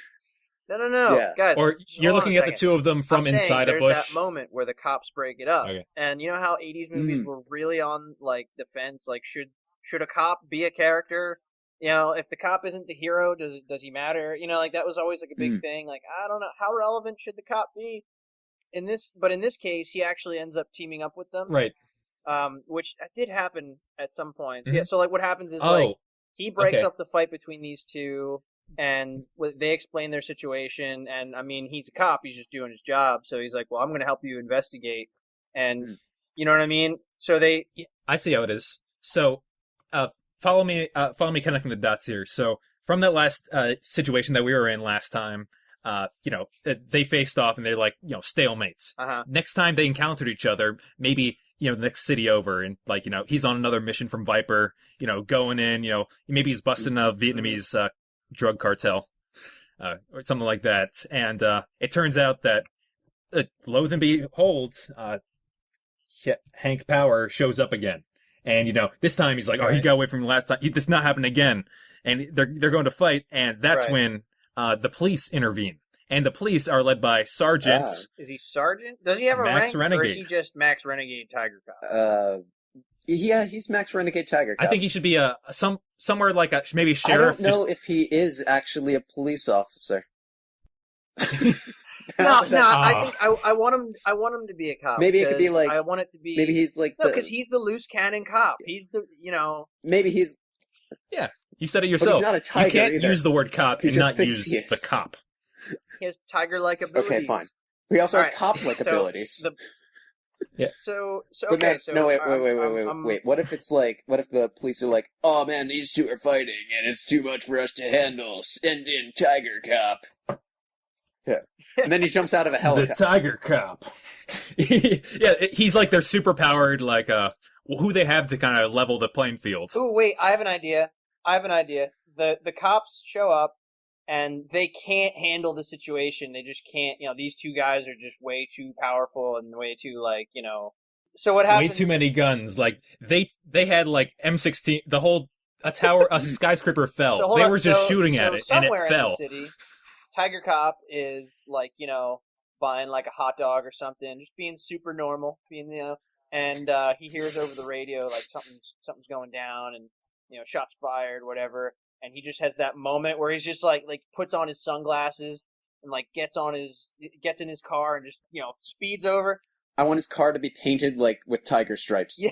no, Yeah. guys. Or just you're hold on looking a at the second. two of them from I'm saying inside a there's bush. that moment where the cops break it up, Okay. and you know how '80s movies Mm. were really on like the fence, like should a cop be a character? You know, if the cop isn't the hero, does he matter? You know, like that was always like a big thing. Like I don't know how relevant should the cop be in this, but in this case, he actually ends up teaming up with them, Right. which did happen at some point. Mhm. Yeah, so like what happens is like Oh, he breaks okay. up the fight between these two, and they explain their situation. And I mean, he's a cop; he's just doing his job. So he's like, "Well, I'm going to help you investigate," and you know what I mean. So they, Yeah, I see how it is. So, follow me connecting the dots here. So, from that last situation that we were in last time, they faced off and they're like, stalemates. Next time they encountered each other, maybe, the next city over, and like, he's on another mission from Viper, going in, maybe he's busting a Vietnamese drug cartel, or something like that. And it turns out that, lo and behold, Hank Power shows up again. And, this time he's like, he got away from me last time. This not happen again. And they're going to fight. And that's when the police intervene. And the police are led by Sergeant. Is he Sergeant? Does he have a Max rank? Or is Renegade. he just Max Renegade Tiger Cop? Yeah, he's Max Renegade Tiger Cop. I think he should be somewhere like maybe a sheriff. I don't know if he is actually a police officer. No, I think I want him. I want him to be a cop. Maybe it could be like. I want it to be. Maybe he's like. No, because he's the loose cannon cop. He's the. Maybe he's. Yeah, you said it yourself. But he's not a tiger. You can't either. use the word cop and not use the cop. He has tiger-like abilities. Okay, fine. He also has Right, cop-like abilities. Yeah. So But okay. Wait. What if it's like? What if the police are like, "Oh man, these two are fighting, and it's too much for us to handle. Send in Tiger Cop." Yeah. And then he jumps out of a helicopter. The Tiger Cop. Yeah, he's like their superpowered, like who they have to kind of level the playing field. Ooh, wait! I have an idea. The cops show up, and they can't handle the situation. They just can't. These two guys are just way too powerful and way too So what happens? Way too many guns. Like they had like M16. A skyscraper fell. So they were just shooting at it, and it fell. In the city, Tiger Cop is buying like a hot dog or something, just being super normal, and he hears over the radio like something's going down, and shots fired, whatever, and he just has that moment where he's just like puts on his sunglasses and like gets in his car and just speeds over. I want his car to be painted like with tiger stripes. Yeah.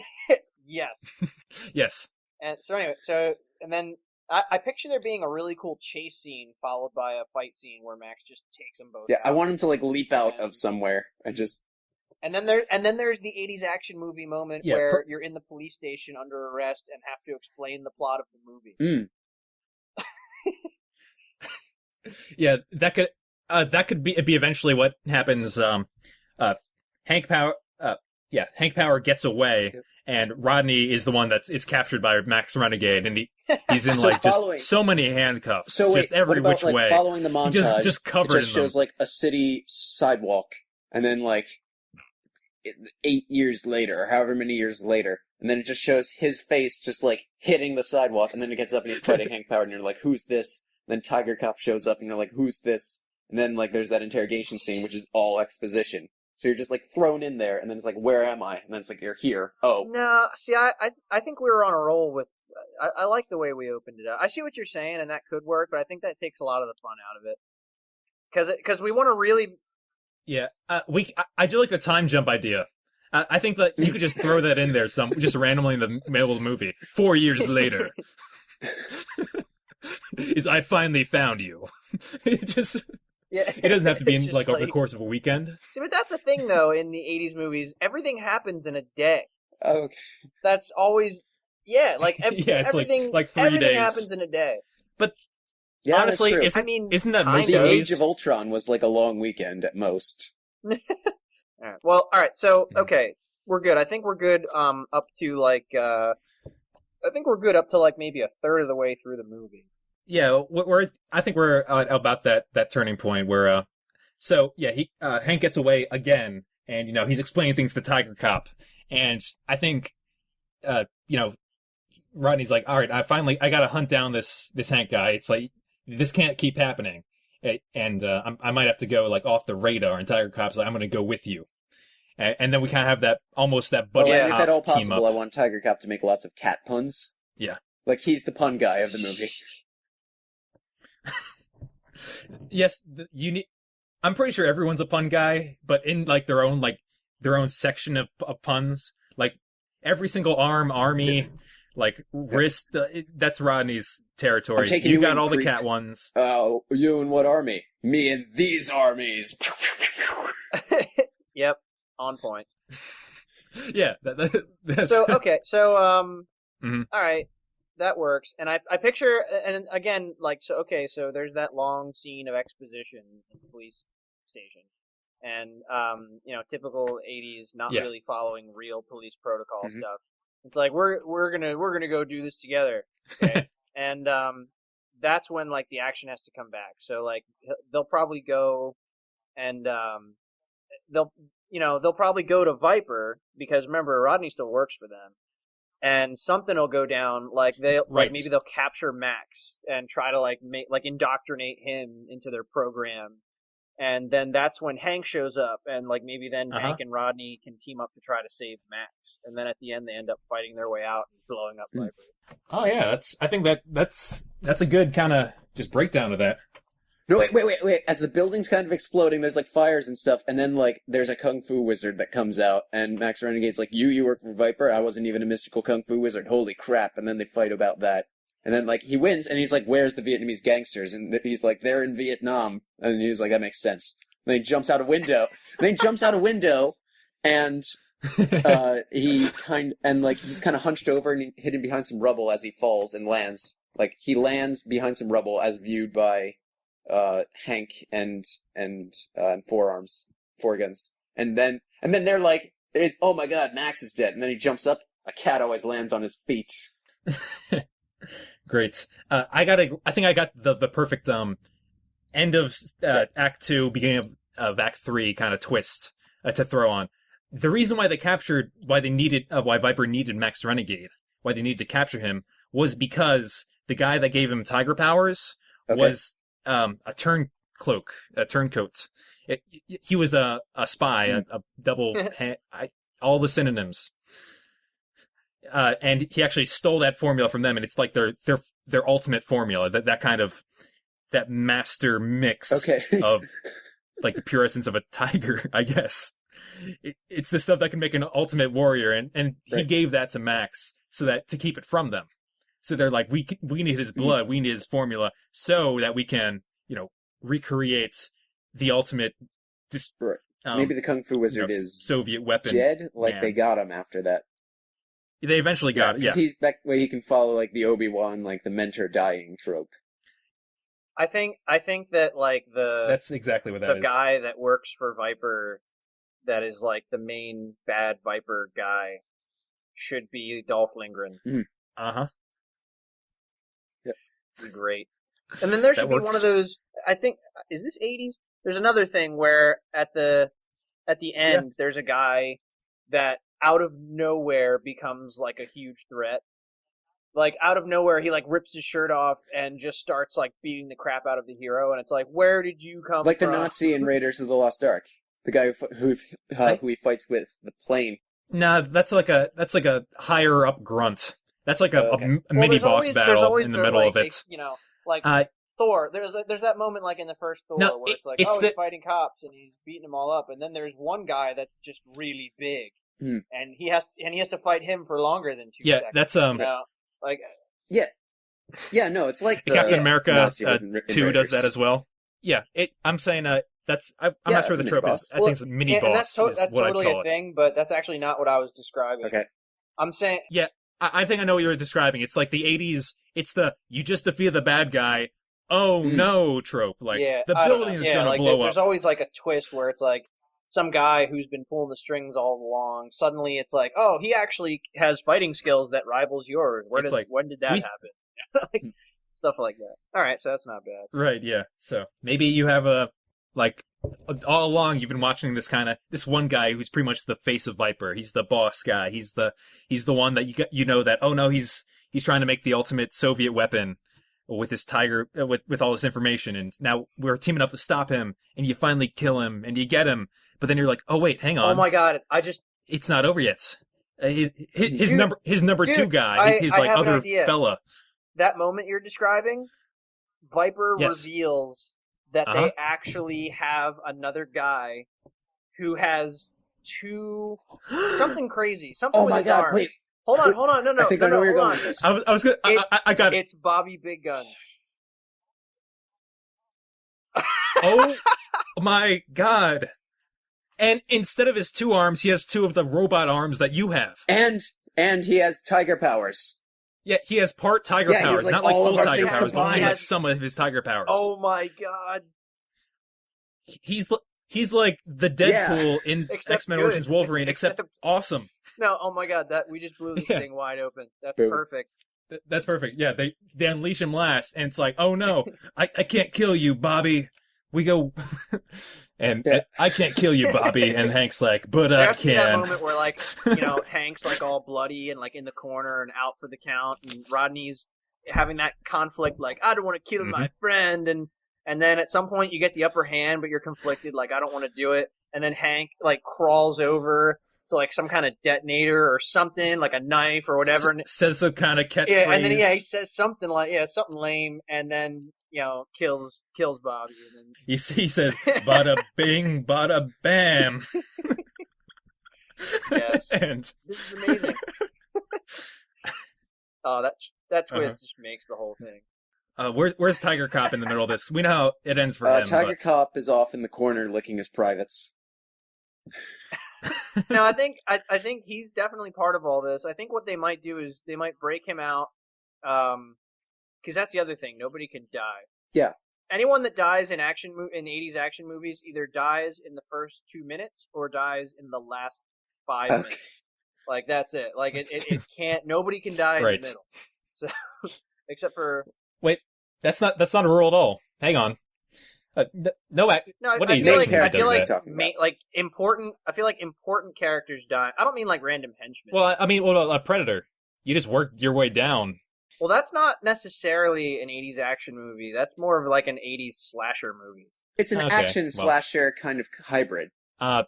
Yes. Yes. And so anyway, and then I picture there being a really cool chase scene followed by a fight scene where Max just takes them both. Yeah, out. I want him to like leap out of somewhere and just. And then there's the '80s action movie moment where you're in the police station under arrest and have to explain the plot of the movie. Yeah, that could be eventually what happens. Hank Power gets away, and Rodney is the one is captured by Max Renegade, and he's in just so many handcuffs, So wait, just every what about, which way. Following the montage, just covered it just in shows them. like a city sidewalk, and then 8 years later, or however many years later, and then it just shows his face just like hitting the sidewalk, and then it gets up and he's fighting Hank Power, and you're like, "Who's this?" And then Tiger Cop shows up, and you're like, "Who's this?" And then there's that interrogation scene, which is all exposition. So you're just thrown in there, and then it's like, "Where am I?" And then it's like, "You're here." Oh. No, see, I think we were on a roll with. I like the way we opened it up. I see what you're saying, and that could work, but I think that takes a lot of the fun out of it. Because we want to really. Yeah, I do like the time jump idea. I think that you could just throw that in there just randomly in the middle of the movie. 4 years later, I finally found you. It doesn't have to be in over the course of a weekend. See, but that's the thing though. In the '80s movies, everything happens in a day. Okay. That's always it's everything. like 3 everything days. happens in a day. But Yeah, honestly, that's true. isn't that most kind The of. Age of Ultron was like a long weekend at most. All right. Well, all right. So, Mhm. okay, we're good. I think we're good. Up to like, I think we're good up to like maybe a third of the way through the movie. Yeah, I think we're about that turning point where so yeah, Hank gets away again, and he's explaining things to Tiger Cop, and I think uh you know Rodney's like, all right, I gotta hunt down this Hank guy. It's like this can't keep happening, and I might have to go like off the radar. And Tiger Cop's like, I'm gonna go with you, and then we kind of have that almost that buddy And if cop at all team possible, up. I want Tiger Cop to make lots of cat puns. Yeah. Like he's the pun guy of the movie. Yes, you need. I'm pretty sure everyone's a pun guy, but in like their own section of puns. Like every single army, like wrist. That's Rodney's territory. I'm taking You you got in, all the creep. cat ones. Oh, you in what army? Me in these armies. Yep, on point. Yeah. That's, So okay, so Mhm. all right, that works. And I picture, and again, like, so okay, so there's that long scene of exposition in the police station, and typical '80s, not Yeah. really following real police protocol Mhm. stuff. It's like we're gonna go do this together, okay? And that's when like the action has to come back. So like they'll probably go and they'll probably go to Viper because remember Rodney still works for them, and something will go down. Like like Right. maybe they'll capture Max and try to like indoctrinate him into their program, and then that's when Hank shows up, and like maybe then Uh-huh. Hank and Rodney can team up to try to save Max, and then at the end they end up fighting their way out and blowing up Viper. Oh yeah, I think that's a good kind of just breakdown of that. No, wait. As the building's kind of exploding, there's like fires and stuff, and then like there's a kung fu wizard that comes out, and Max Renegade's like, you work for Viper? I wasn't even a mystical kung fu wizard. Holy crap. And then they fight about that. And then like he wins, and he's like, where's the Vietnamese gangsters? And he's like, they're in Vietnam. And he's like, that makes sense. And then he jumps out a window. And he's kind of hunched over and hidden behind some rubble as he falls and lands. Like he lands behind some rubble as viewed by Hank and Four Guns, and then they're like, oh my god, Max is dead, and then he jumps up. A cat always lands on his feet. Great. I think I got the perfect end of Act 2, beginning of Act 3 kind of twist to throw on. The reason why why Viper needed Max Renegade, why they needed to capture him, was because the guy that gave him tiger powers was a turncoat. He was a spy, a double, all the synonyms. And he actually stole that formula from them, and it's like their ultimate formula. That kind of that master mix of like the pure essence of a tiger, I guess. It's the stuff that can make an ultimate warrior, and he gave that to Max so that to keep it from them. So they're like, we need his blood, we need his formula, so that we can, recreate the ultimate. Maybe the Kung Fu Wizard is Soviet weapon dead. Like man. they got him after that. They eventually got it. Yeah, he's that way. He can follow like the Obi-Wan, like the mentor dying trope. I think that like that's exactly what that the is. guy that works for Viper, that is like the main bad Viper guy, should be Dolph Lundgren. Uh-huh. Yep. Great. And then there should That be works. one of those. I think is this '80s? There's another thing where at the end there's a guy that out of nowhere becomes like a huge threat. Like out of nowhere, he like rips his shirt off and just starts like beating the crap out of the hero, and it's like, where did you come Like from? the Nazi in Raiders of the Lost Ark, the guy who he fights with the plane. Nah, that's like a higher up grunt. That's like a mini boss battle in the middle of it. Thor. There's that moment like in the first Thor where it's like, he's fighting cops and he's beating them all up, and then there's one guy that's just really big, and he has to fight him for longer than 2 seconds. That's No, it's like Captain America Nazi 2 does that as well. Yeah, I'm saying I'm not sure the trope is. I think it's a mini boss. That's what totally I'd call a thing, but that's actually not what I was describing. Okay. I'm saying. Yeah, I think I know what you're describing. It's like the '80s. It's you just defeat the bad guy. oh no trope. Like, yeah, the I don't building know. is Yeah, going to like blow there's up. always like a twist where it's like some guy who's been pulling the strings all along. Suddenly, it's like, oh, he actually has fighting skills that rivals yours. It's like, When did that we, happen? Like stuff like that. All right, so that's not bad. right, yeah. So maybe you have like, all along you've been watching this one guy who's pretty much the face of Viper. He's the boss guy. He's the one that you know that, oh no, he's trying to make the ultimate Soviet weapon with this tiger, with all this information, and now we're teaming up to stop him, and you finally kill him and you get him, but then you're like, oh wait, hang on. Oh my god, It's not over yet. His Dude, number dude, two guy, his I like have an other idea. fella. That moment you're describing, Viper Yes. reveals that Uh-huh. they actually have another guy who has something crazy, something Oh with my his god! arms. Wait, Hold on, no, I think I know where you're hold going on. with this. I was gonna. I got it. It's Bobby Big Guns. Oh my god! And instead of his two arms, he has two of the robot arms that you have. And he has tiger powers. Yeah, he has part tiger Yeah, he has, powers, like, not like all of full our tiger things powers, but only combined. like some of his tiger powers. Oh my god! He's like the Deadpool in Except X-Men good. Origins Wolverine, except awesome. No, oh my god! That we just blew this Yeah. thing wide open. That's Boom. perfect. That's perfect. Yeah, they unleash him last, and it's like, oh no, I can't kill you, Bobby. We go, and Yeah. I can't kill you, Bobby. And Hank's like, but There I has to be that can. moment where, like, Hank's like all bloody and like in the corner and out for the count, and Rodney's having that conflict, like, I don't want to kill Mm-hmm. my friend, and then at some point you get the upper hand, but you're conflicted, like, I don't want to do it, and then Hank like crawls over to like some kind of detonator or something, like a knife or whatever, and Says some kind of catchphrase. yeah, and then he says something like something lame, and then kills Bobby, and then He says, "Bada bing, bada bam." yes, And this is amazing. Oh, that twist Uh-huh. just makes the whole thing. where's Tiger Cop in the middle of this? We know how it ends for him. Tiger but... Cop is off in the corner licking his privates. No, I think he's definitely part of all this. I think what they might do is they might break him out, because that's the other thing. Nobody can die. Yeah. Anyone that dies in in 80s action movies either dies in the first 2 minutes or dies in the last 5 Okay. minutes. Like that's it. Like it can't. Nobody can die Right. in the middle. So, except for Wait, that's not a rule at all. Hang on. No, what I is feel it? like Main I feel like characters talking about. like important. I feel like important characters die. I don't mean like random henchmen. Well, I mean, a Predator. You just work your way down. Well, that's not necessarily an 80s action movie. That's more of like an 80s slasher movie. It's an Okay, action well. slasher kind of hybrid. Yeah,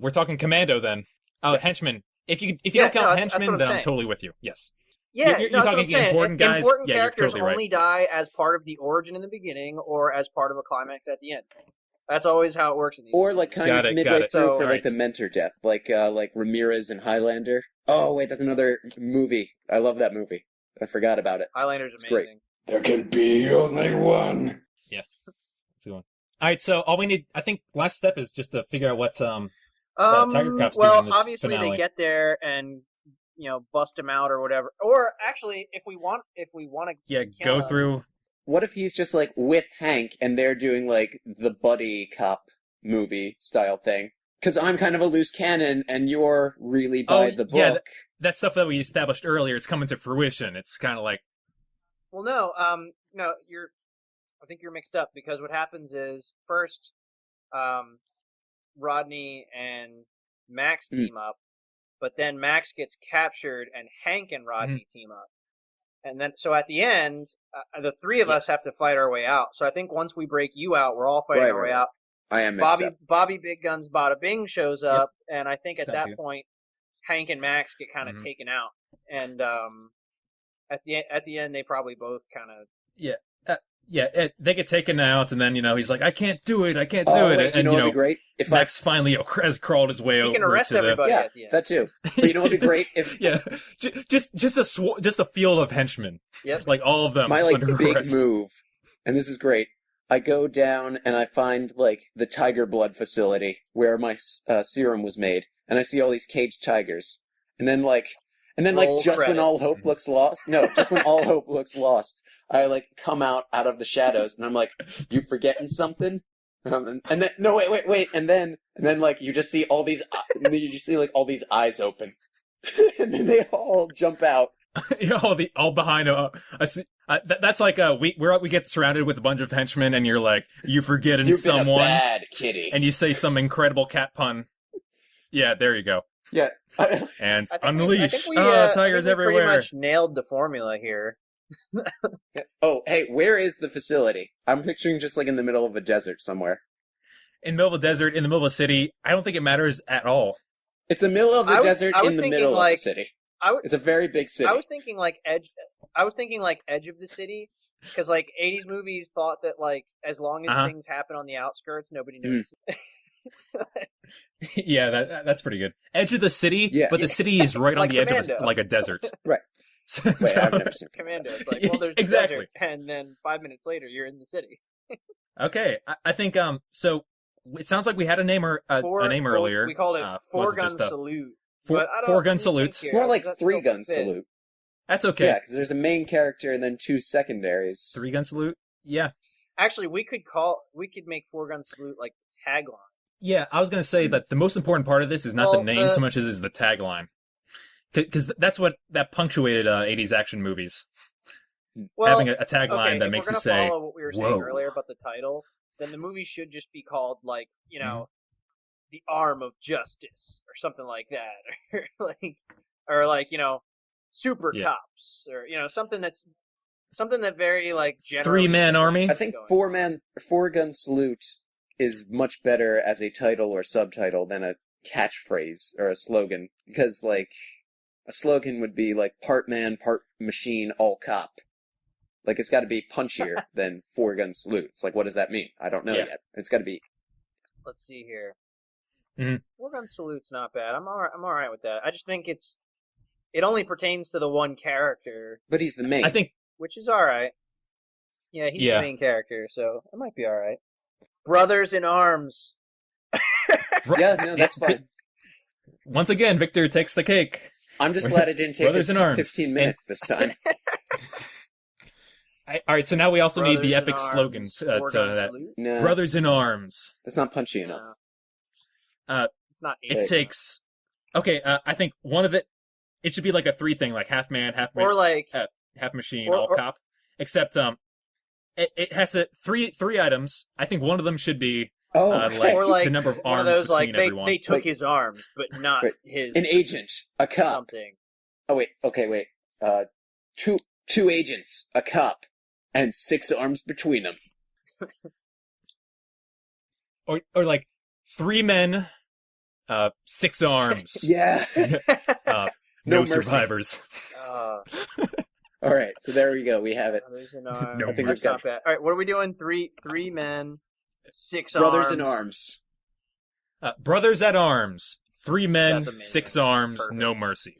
we're talking Commando then. Oh, Yeah. Henchmen. If you Yeah, don't count no, that's henchmen, what I'm then I'm saying. totally with you. Yes. Yeah, You're no, that's what talking I'm saying. important guys? Important Yeah, you're characters totally right. only die as part of the origin in the beginning or as part of a climax at the end. That's always how it works in these. Or like kind Got of it, midway got it. through So- for like Right. the mentor death, like Ramirez and Highlander. Oh wait, that's another movie. I love that movie. I forgot about it. Highlander's It's great. amazing. There can be only one. That's a good one. All right, so all we need, I think, last step is just to figure out what's Tiger Cop's doing well, in this obviously finale. they get there and bust him out or whatever. Or actually, if we want to, Yeah, go Yeah. through. What if he's just like with Hank and they're doing like the buddy cop movie style thing? Because I'm kind of a loose cannon and you're really by the book. yeah, that stuff that we established earlier. It's coming to fruition. It's kind of like, well, no, I think you're mixed up because what happens is first, Rodney and Max team up, but then Max gets captured and Hank and Rodney team up. And then, so at the end, the three of us have to fight our way out. So I think once we break you out, we're all fighting Right, our way right. out. I am mixed up. Bobby Big Guns Bada Bing shows up, and I think at Sounds that good. point, Hank and Max get kind of Mhm. taken out. And at the end, they probably both kind of. they get taken out, and then he's like, I can't do it, I can't do Oh it, wait, you and know what'd be great? If Max finally has crawled his way He over can arrest to everybody Yeah, at the end. that too. But you know what'd be great if yeah, just a field of henchmen, Yep. like all of them my like under big arrest. move, and this is great. I go down and I find like the tiger blood facility where my serum was made, and I see all these caged tigers, and then like And then, like, Roll just when all credits. hope looks lost, just when all hope looks lost, I, like, come out of the shadows, and I'm like, you forgetting something? And then, no, wait, and then, like, you just see all these eyes open. And then they all jump out. all behind that's like we get surrounded with a bunch of henchmen, and you're like, you forgetting You've been someone, a bad kitty. and you say some incredible cat pun. Yeah, there you go. Yeah. And I think unleash. we Tigers everywhere. Pretty much nailed the formula here. Oh, hey, where is the facility? I'm picturing just, like, in the middle of a desert somewhere. In the middle of the desert, in the middle of a city. I don't think it matters at all. It's the middle of the desert I was in the thinking, middle of the like, city. I w- It's a very big city. I was thinking like edge. I was thinking like edge of the city, because like 80s movies thought that like as long as things happen on the outskirts, nobody notices. Yeah, that's pretty good. Edge of the city, Yeah. but the city is right on Like the edge Commando. of like a desert. Right. So- Wait, I've never seen Commando. It's like, well, there's the Exactly. desert, and then 5 minutes later, you're in the city. Okay, I think so. It sounds like we had a name a name earlier. We called it was four-gun just a salute. four- But I don't four-gun really salutes? think It's more here, like that's three-gun still fit. salute. That's okay. Yeah, because there's a main character and then two secondaries. 3-gun salute. Yeah, Actually, we could make four-gun salute like the tagline. yeah. I was gonna say that the most important part of this is not the name so much as is the tagline, because that's what that punctuated 80s action movies. Well, Having a tagline okay, that if makes we're you gonna say, follow what we were saying "Whoa." earlier about the title, then the movie should just be called like, The Arm of Justice or something like that, or like Super Yeah. Cops, or something that very like generally 3-man army. I think four-gun salute is much better as a title or subtitle than a catchphrase or a slogan, because like a slogan would be like part man, part machine, all cop. Like it's got to be punchier than four-gun salute. It's like, what does that mean? I don't know yet. It's got to be. Let's see here. Mhm. Four-gun salute's not bad. I'm all right with that. I just think it only pertains to the one character, But he's the main. I think which is all right. Yeah, he's Yeah. the main character, so it might be all right. Brothers in Arms. Yeah, no, that's fine. once again, Victor takes the cake. I'm just glad it didn't take Brothers us in Arms. 15 minutes this time. All right, so now we also need the Brothers in epic slogan Arms, to four-gun that. salute? No, Brothers in Arms. that's not punchy enough. It's not It eight. takes. Okay, I think one of it should be like a 3 thing, like half man, Or like half machine, or- all or- cop. Except it has three items. I think one of them should be Oh, like or like the number of one arms of those like between everyone. they took Like- his arms, but not Right. his an agent, a cop. something. Oh wait, okay, wait. Two agents, a cop, and 6 arms between them. or like 3 men, 6 arms, Yeah. no, No mercy. survivors. Uh, All right, so there we go. We have it. Brothers in Arms. No I think That's we've not bad. All right, what are we doing? Three men, 6 Brothers arms. in Arms. Brothers at arms, 3 men, That's amazing. 6 arms, Perfect. no mercy.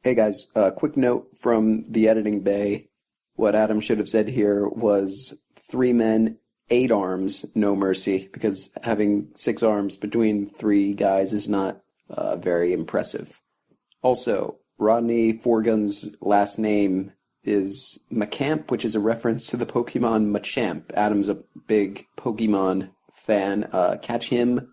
Hey guys, quick note from the editing bay. What Adam should have said here was 3 men, 8 arms, no mercy, because having 6 arms between 3 guys is not very impressive. Also, Rodney Forgun's last name is Macamp, which is a reference to the Pokemon Machamp. Adam's a big Pokemon fan. Catch him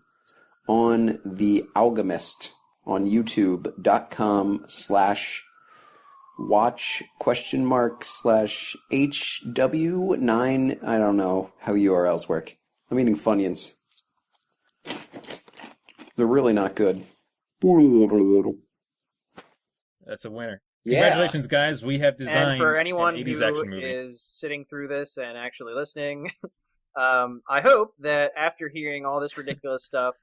on The Alchemist on youtube.com/watch?/HW9. I don't know how URLs work. I'm eating Funyuns. They're really not good. That's a winner. Yeah. Congratulations, guys. We have designed And for anyone an who 80s action movie. is sitting through this and actually listening, I hope that after hearing all this ridiculous stuff,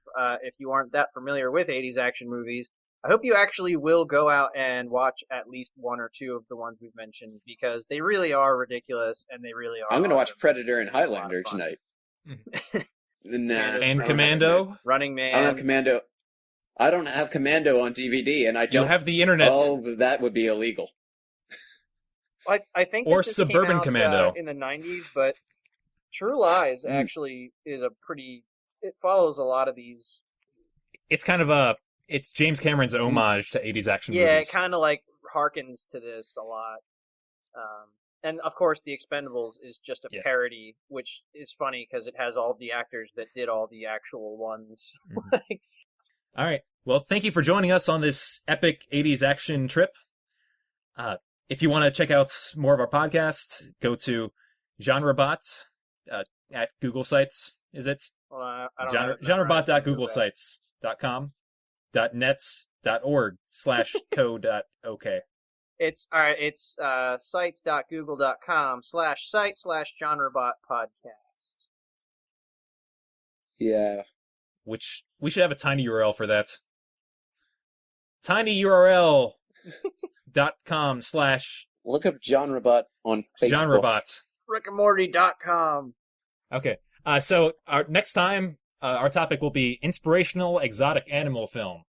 if you aren't that familiar with 80s action movies, I hope you actually will go out and watch at least 1 or 2 of the ones we've mentioned, because they really are ridiculous and they really are. I'm going to watch awesome. Predator and Highlander A lot of fun. tonight. Nah, And Commando. Running Man. I don't have Commando. I don't have Commando on DVD, and I You don't have the internet. Oh, that would be illegal. I think Or that this came Suburban out, Commando. in the 90s, but True Lies actually is a pretty. It follows a lot of these. It's kind of a it's James Cameron's homage to 80s action Yeah, movies. it kind of like harkens to this a lot. And of course, The Expendables is just a parody, which is funny because it has all the actors that did all the actual ones. Mhm. All right. Well, thank you for joining us on this epic 80s action trip. If you want to check out more of our podcast, go to GenreBot at Google Sites. Is it? Well, I don't know. GenreBot.googlesites.com .nets.org/co.ok. It's all right. It's sites.google.com/site/GenreBot podcast. Yeah. Which we should have a tiny URL for that. tinyurl.com/ Look up GenreBot on Facebook. GenreBot. rickandmorty.com. Okay. So our next time, our topic will be inspirational exotic animal film,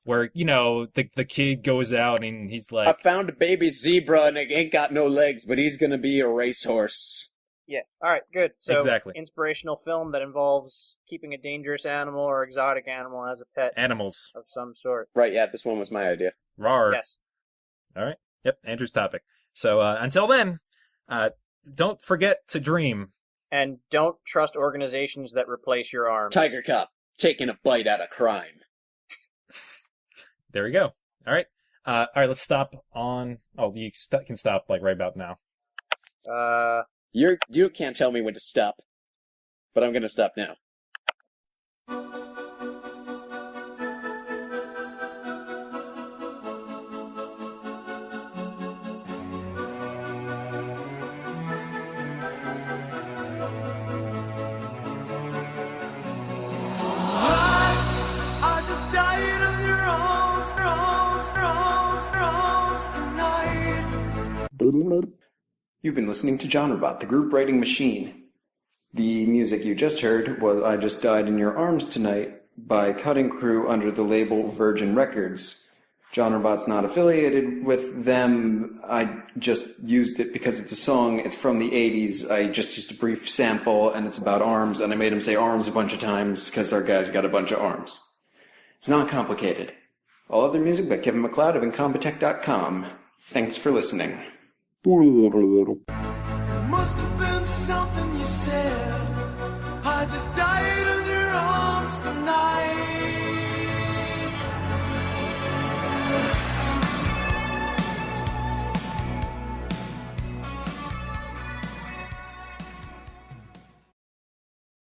where the kid goes out and he's like, I found a baby zebra and it ain't got no legs, but he's gonna be a racehorse. Yeah. All right. Good. So, Exactly. inspirational film that involves keeping a dangerous animal or exotic animal as a pet animals. of some sort. Right, yeah, this one was my idea. Rawr. Yes. All right. Yep. Andrew's topic. So until then, don't forget to dream. And don't trust organizations that replace your arm. Tiger Cop, taking a bite out of crime. There we go. All right. Let's stop on. Oh, you can stop like right about now. You can't tell me when to stop, but I'm gonna stop now. I just died on your arms tonight. You've been listening to GenreBot, the group writing machine. The music you just heard was I Just Died in Your Arms Tonight by Cutting Crew under the label Virgin Records. GenreBot's not affiliated with them. I just used it because it's a song. It's from the 80s. I just used a brief sample, and it's about arms, and I made him say arms a bunch of times because our guy's got a bunch of arms. It's not complicated. All other music by Kevin MacLeod of Incompetech.com. Thanks for listening. Must have been something you said. I just died